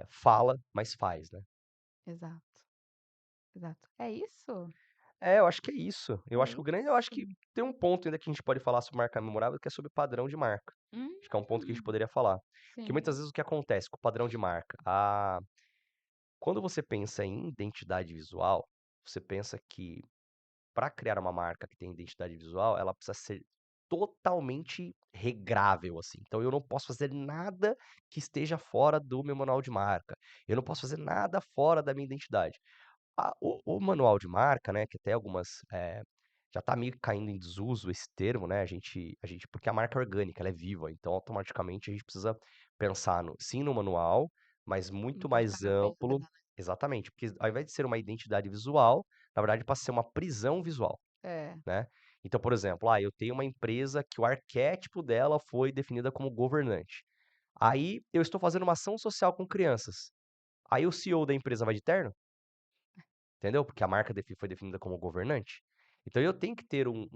fala, mas faz, né? Exato, exato. É isso? É, eu acho que é isso. É Eu acho que isso. tem um ponto ainda que a gente pode falar sobre marca memorável, que é sobre padrão de marca. Acho que é um ponto que a gente Hum, poderia falar. Porque sim. muitas vezes o que acontece com o padrão de marca? Quando você pensa em identidade visual, você pensa que para criar uma marca que tem identidade visual, ela precisa ser totalmente regrável, assim. Então eu não posso fazer nada que esteja fora do meu manual de marca. Eu não posso fazer nada fora da minha identidade. O manual de marca, né, que até algumas, já tá meio que caindo em desuso esse termo, né, a gente porque a marca é orgânica, ela é viva, então automaticamente a gente precisa pensar no sim no manual, mas Não muito pode ficar mais capengando, amplo né. exatamente, porque ao invés de ser uma identidade visual, na verdade passa a ser uma prisão visual, É. né. Então, por exemplo, eu tenho uma empresa que o arquétipo dela foi definida como governante. Aí eu estou fazendo uma ação social com crianças. Aí o CEO da empresa vai de terno? Entendeu? Porque a marca foi definida como governante. Então eu tenho que ter um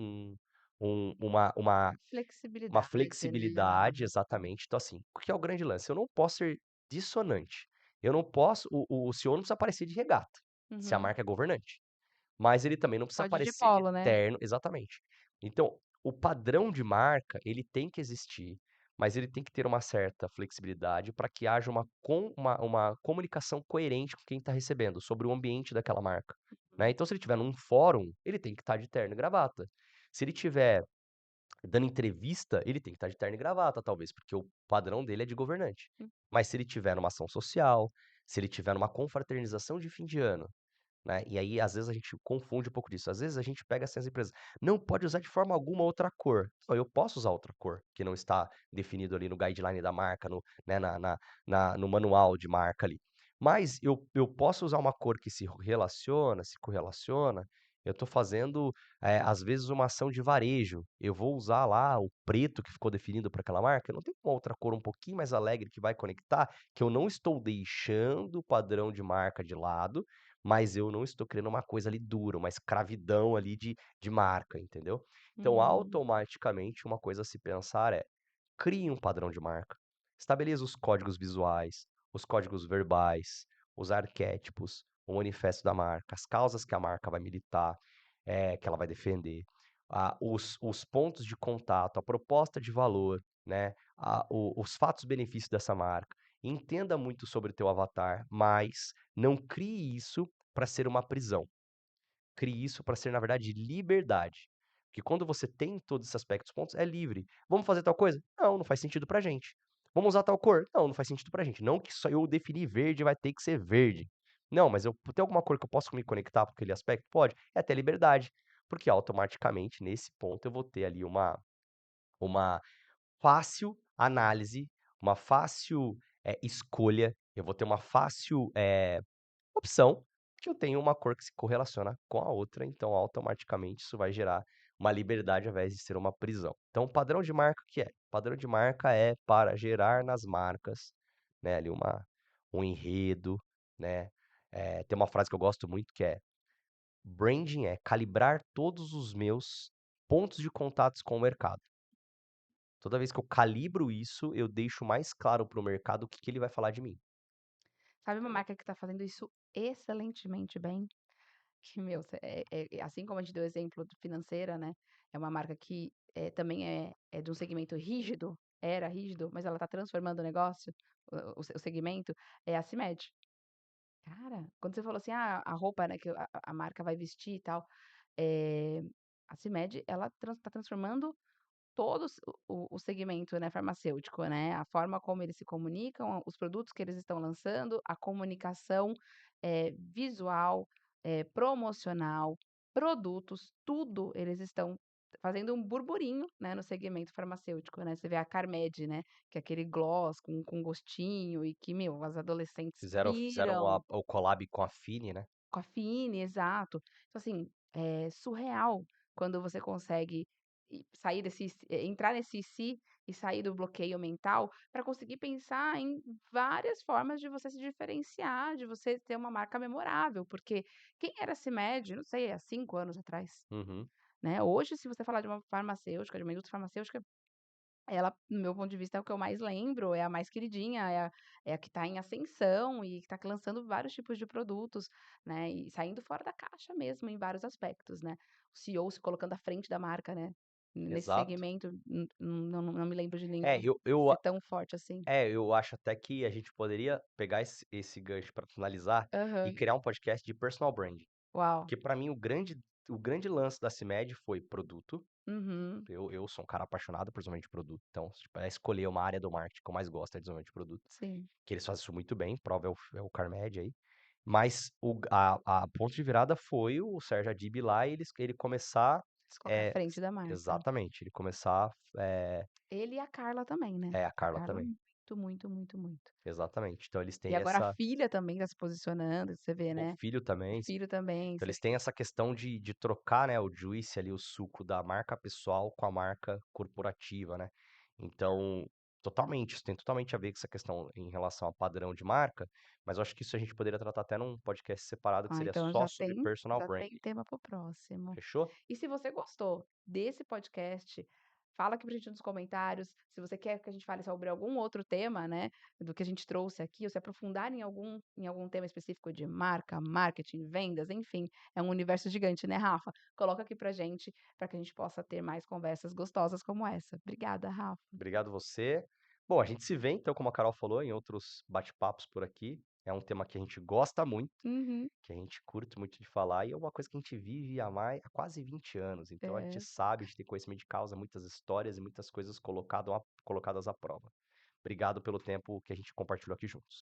uma Flexibilidade, né. flexibilidade, exatamente. Então, assim, o que é o grande lance? Eu não posso ser dissonante. Eu não posso o CEO não precisa aparecer de regata, se a Uhum. marca é governante. Mas ele também não precisa Pode ir de aparecer de polo, né. terno exatamente. Então, o padrão de marca, ele tem que existir, mas ele tem que ter uma certa flexibilidade para que haja uma comunicação coerente com quem está recebendo, sobre o ambiente daquela marca, né. Uhum. Então se ele estiver num fórum, ele tem que estar de terno e gravata. Se ele tiver dando entrevista, ele tem que estar de terno e gravata, talvez, porque o padrão dele é de governante. Hum. Mas se ele tiver numa ação social, se ele tiver numa confraternização de fim de ano, né, e aí às vezes a gente confunde um pouco disso, às vezes a gente pega assim as empresas: "Não pode usar de forma alguma outra cor". Não, eu posso usar outra cor, que não está definido ali no guideline da marca, no né, no manual de marca ali. Mas eu posso usar uma cor que se correlaciona, eu estou fazendo, às vezes uma ação de varejo, eu vou usar lá o preto que ficou definido para aquela marca, eu não tenho uma outra cor um pouquinho mais alegre que vai conectar, que eu não estou deixando o padrão de marca de lado, mas eu não estou criando uma coisa ali dura, uma escravidão ali de marca, entendeu. Então, Uhum. automaticamente, uma coisa a se pensar é: crie um padrão de marca, estabeleça os códigos visuais, os códigos verbais, os arquétipos, o manifesto da marca, as causas que a marca vai militar, que ela vai defender, os pontos de contato, a proposta de valor, né, os fatos e benefícios dessa marca. Entenda muito sobre o teu avatar, mas não crie isso para ser uma prisão. Crie isso para ser, na verdade, liberdade. Porque quando você tem todos esses aspectos pontos, é livre. Vamos fazer tal coisa? Não, não faz sentido pra gente. Vamos usar tal cor? Não, não faz sentido pra gente. Não que só eu definir verde vai ter que ser verde. Não, mas eu tem alguma cor que eu posso me conectar com aquele aspecto? Pode. É até liberdade. Porque automaticamente, nesse ponto, eu vou ter ali uma fácil análise, uma fácil, escolha, eu vou ter uma fácil, opção, que eu tenho uma cor que se correlaciona com a outra, então automaticamente isso vai gerar uma liberdade ao invés de ser uma prisão. Então, padrão de marca o que é? Padrão de marca é para gerar nas marcas, né, ali um enredo, né, tem uma frase que eu gosto muito que é: "Branding é calibrar todos os meus pontos de contatos com o mercado". Toda vez que eu calibro isso, eu deixo mais claro para o mercado o que que ele vai falar de mim. Sabe uma marca que tá fazendo isso excelentemente bem? Que, meu, assim como a gente deu o exemplo do financeira, né, é uma marca que, também é de um segmento rígido, era rígido, mas ela tá transformando o negócio, o segmento, é a CIMED. Cara, quando você falou assim: "Ah, a roupa, né, que a marca vai vestir e tal", eh, a CIMED ela tá transformando todos o segmento, né, farmacêutico, né, a forma como eles se comunicam, os produtos que eles estão lançando, a comunicação, visual, promocional, produtos, tudo eles estão fazendo um burburinho, né, no segmento farmacêutico, né. Você vê a Carmed, né, que é aquele gloss com gostinho e que, meu, as adolescentes Fizeram piram. o collab com a Fini, né. Com a Fini, exato. Então, assim, é surreal quando você consegue sair entrar nesse "se" e sair do bloqueio mental para conseguir pensar em várias formas de você se diferenciar, de você ter uma marca memorável, porque quem era CIMED, não sei, há 5 anos atrás, Uhum. né, hoje se você falar de uma farmacêutica, de uma indústria farmacêutica, ela, no meu ponto de vista, é o que eu mais lembro, é a mais queridinha, é a que está em ascensão e que está lançando vários tipos de produtos, né, e saindo fora da caixa mesmo em vários aspectos, né. O CEO se colocando à frente da marca, né, nesse Exato. segmento, não me lembro de É, nenhum eu ser tão forte assim. eu acho até que a gente poderia pegar esse gancho para finalizar e Aham. criar um podcast de personal branding. Uau. Porque para mim o grande o grande lance da CIMED foi produto. Uhum. Eu sou um cara apaixonado por desenvolvimento de produto, então, se tipo, é escolher uma área do marketing que eu mais gosto é desenvolvimento de produto, Sim. que eles fazem isso muito bem, prova é o Carmed aí. Mas a ponto de virada foi o Sérgio Adib lá e ele começar, Se colocar à frente da marca. exatamente, ele começar, é, Ele e a Carla também, né. é, a A Carla Carla também, muito, muito, muito, muito. exatamente. Então eles E têm agora a essa, filha também tá se posicionando, você vê, o né. filho O também. filho também, Então você eles têm essa questão de trocar, né, o juice ali, o suco da marca pessoal com a marca corporativa, né. Então, totalmente, isso tem totalmente a ver com essa questão em relação a padrão de marca, mas eu acho que isso a gente poderia tratar até num podcast separado que ah, seria então só sobre personal já tem branding. tema para o próximo. Fechou? E se você gostou desse podcast, fala aqui pra gente nos comentários, se você quer que a gente fale sobre algum outro tema, né, do que a gente trouxe aqui, ou se aprofundar em algum tema específico de marca, marketing, vendas, enfim, é um universo gigante, né, Rafa? Coloca aqui pra gente, para que a gente possa ter mais conversas gostosas como essa. Obrigada, Rafa. Obrigado você. Bom, a gente se vê então, como a Carol falou, em outros bate-papos por aqui. É um tema que a gente gosta muito, Uhum. que a gente curte muito de falar e é uma coisa que a gente vive há quase 20 anos. Então a gente É. sabe, a gente tem conhecimento de causa, muitas histórias e muitas coisas colocadas à prova. Obrigado pelo tempo que a gente compartilhou aqui juntos.